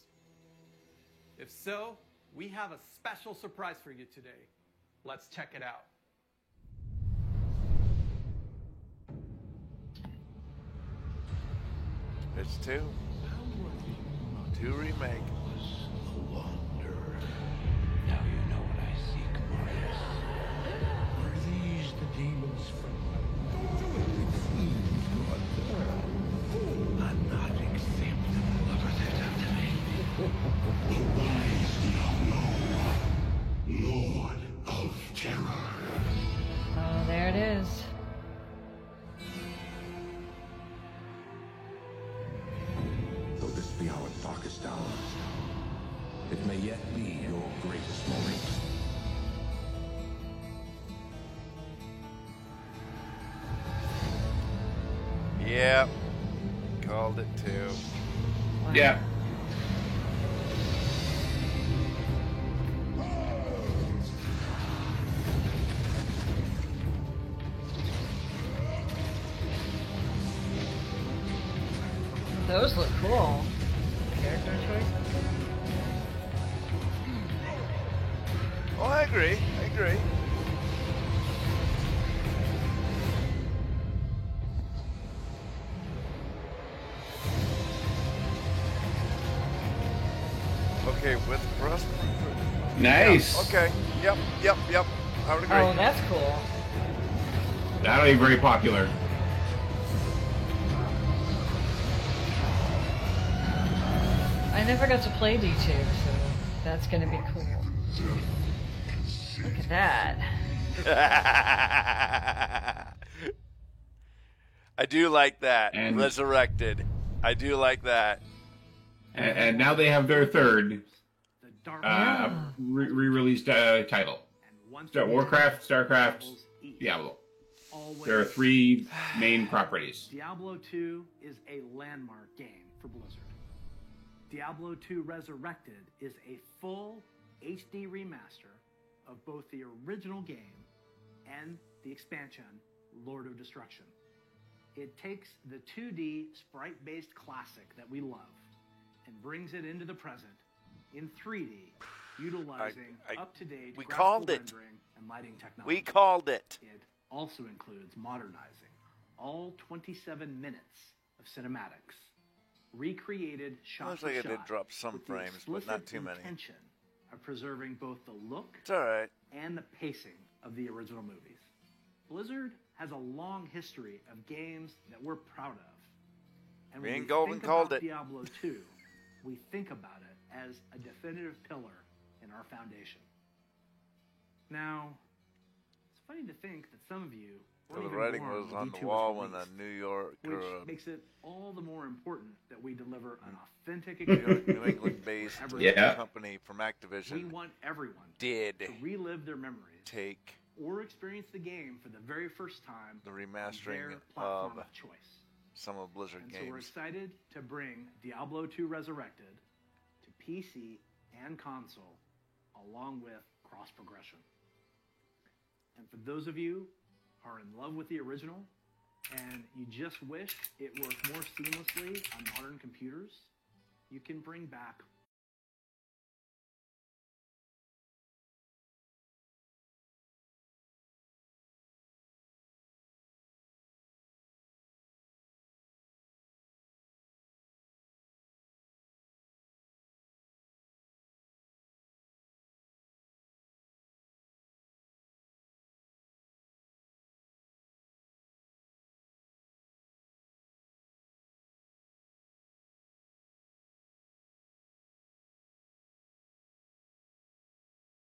If so, we have a special surprise for you today. Let's check it out. It's 2. 2 remake. Now you know what I seek, Marius. Are these the demons from Don't do it! It seems good. I'm not acceptable. What was it up to me? The wise Diablo, Lord of Terror. Oh, there it is. Though this be our darkest hour, it may yet be your greatest moment. Yep. Called it 2. Yeah. Those look cool. Character choice. Oh, I agree. Okay, with thrust. Nice. Yeah, okay. Yep. I would agree. Oh, that's cool. That'll be very popular. I never got to play D2, so that's gonna be cool. Look at that. I do like that. And- Resurrected. I do like that. And now they have their third re-released title. Warcraft, StarCraft, Diablo. There are 3 main properties. Diablo 2 is a landmark game for Blizzard. Diablo 2 Resurrected is a full HD remaster of both the original game and the expansion, Lord of Destruction. It takes the 2D sprite-based classic that we love and brings it into the present in 3D, utilizing up-to-date we graphical called it. rendering and lighting technology. We called it. It also includes modernizing all 27 minutes of cinematics, recreated shot Looks for like it shot did drop some with the frames, but not explicit too many. intention of preserving both the look It's all right. and the pacing of the original movies. Blizzard has a long history of games that we're proud of. And Me when and we Golden think called about it. Diablo 2, we think about it as a definitive pillar in our foundation. Now, it's funny to think that some of you weren't The even writing born was when on D2 the wall was when released, the New York which or makes it all the more important that we deliver an authentic New experience. England-based for everyone. company from Activision We want everyone did to relive their memories take or experience the game for the very first time the on remastering their platform of of choice. some of Blizzard And so we're games. excited to bring Diablo 2 Resurrected to PC and console, along with cross-progression. And for those of you who are in love with the original, and you just wish it worked more seamlessly on modern computers, you can bring back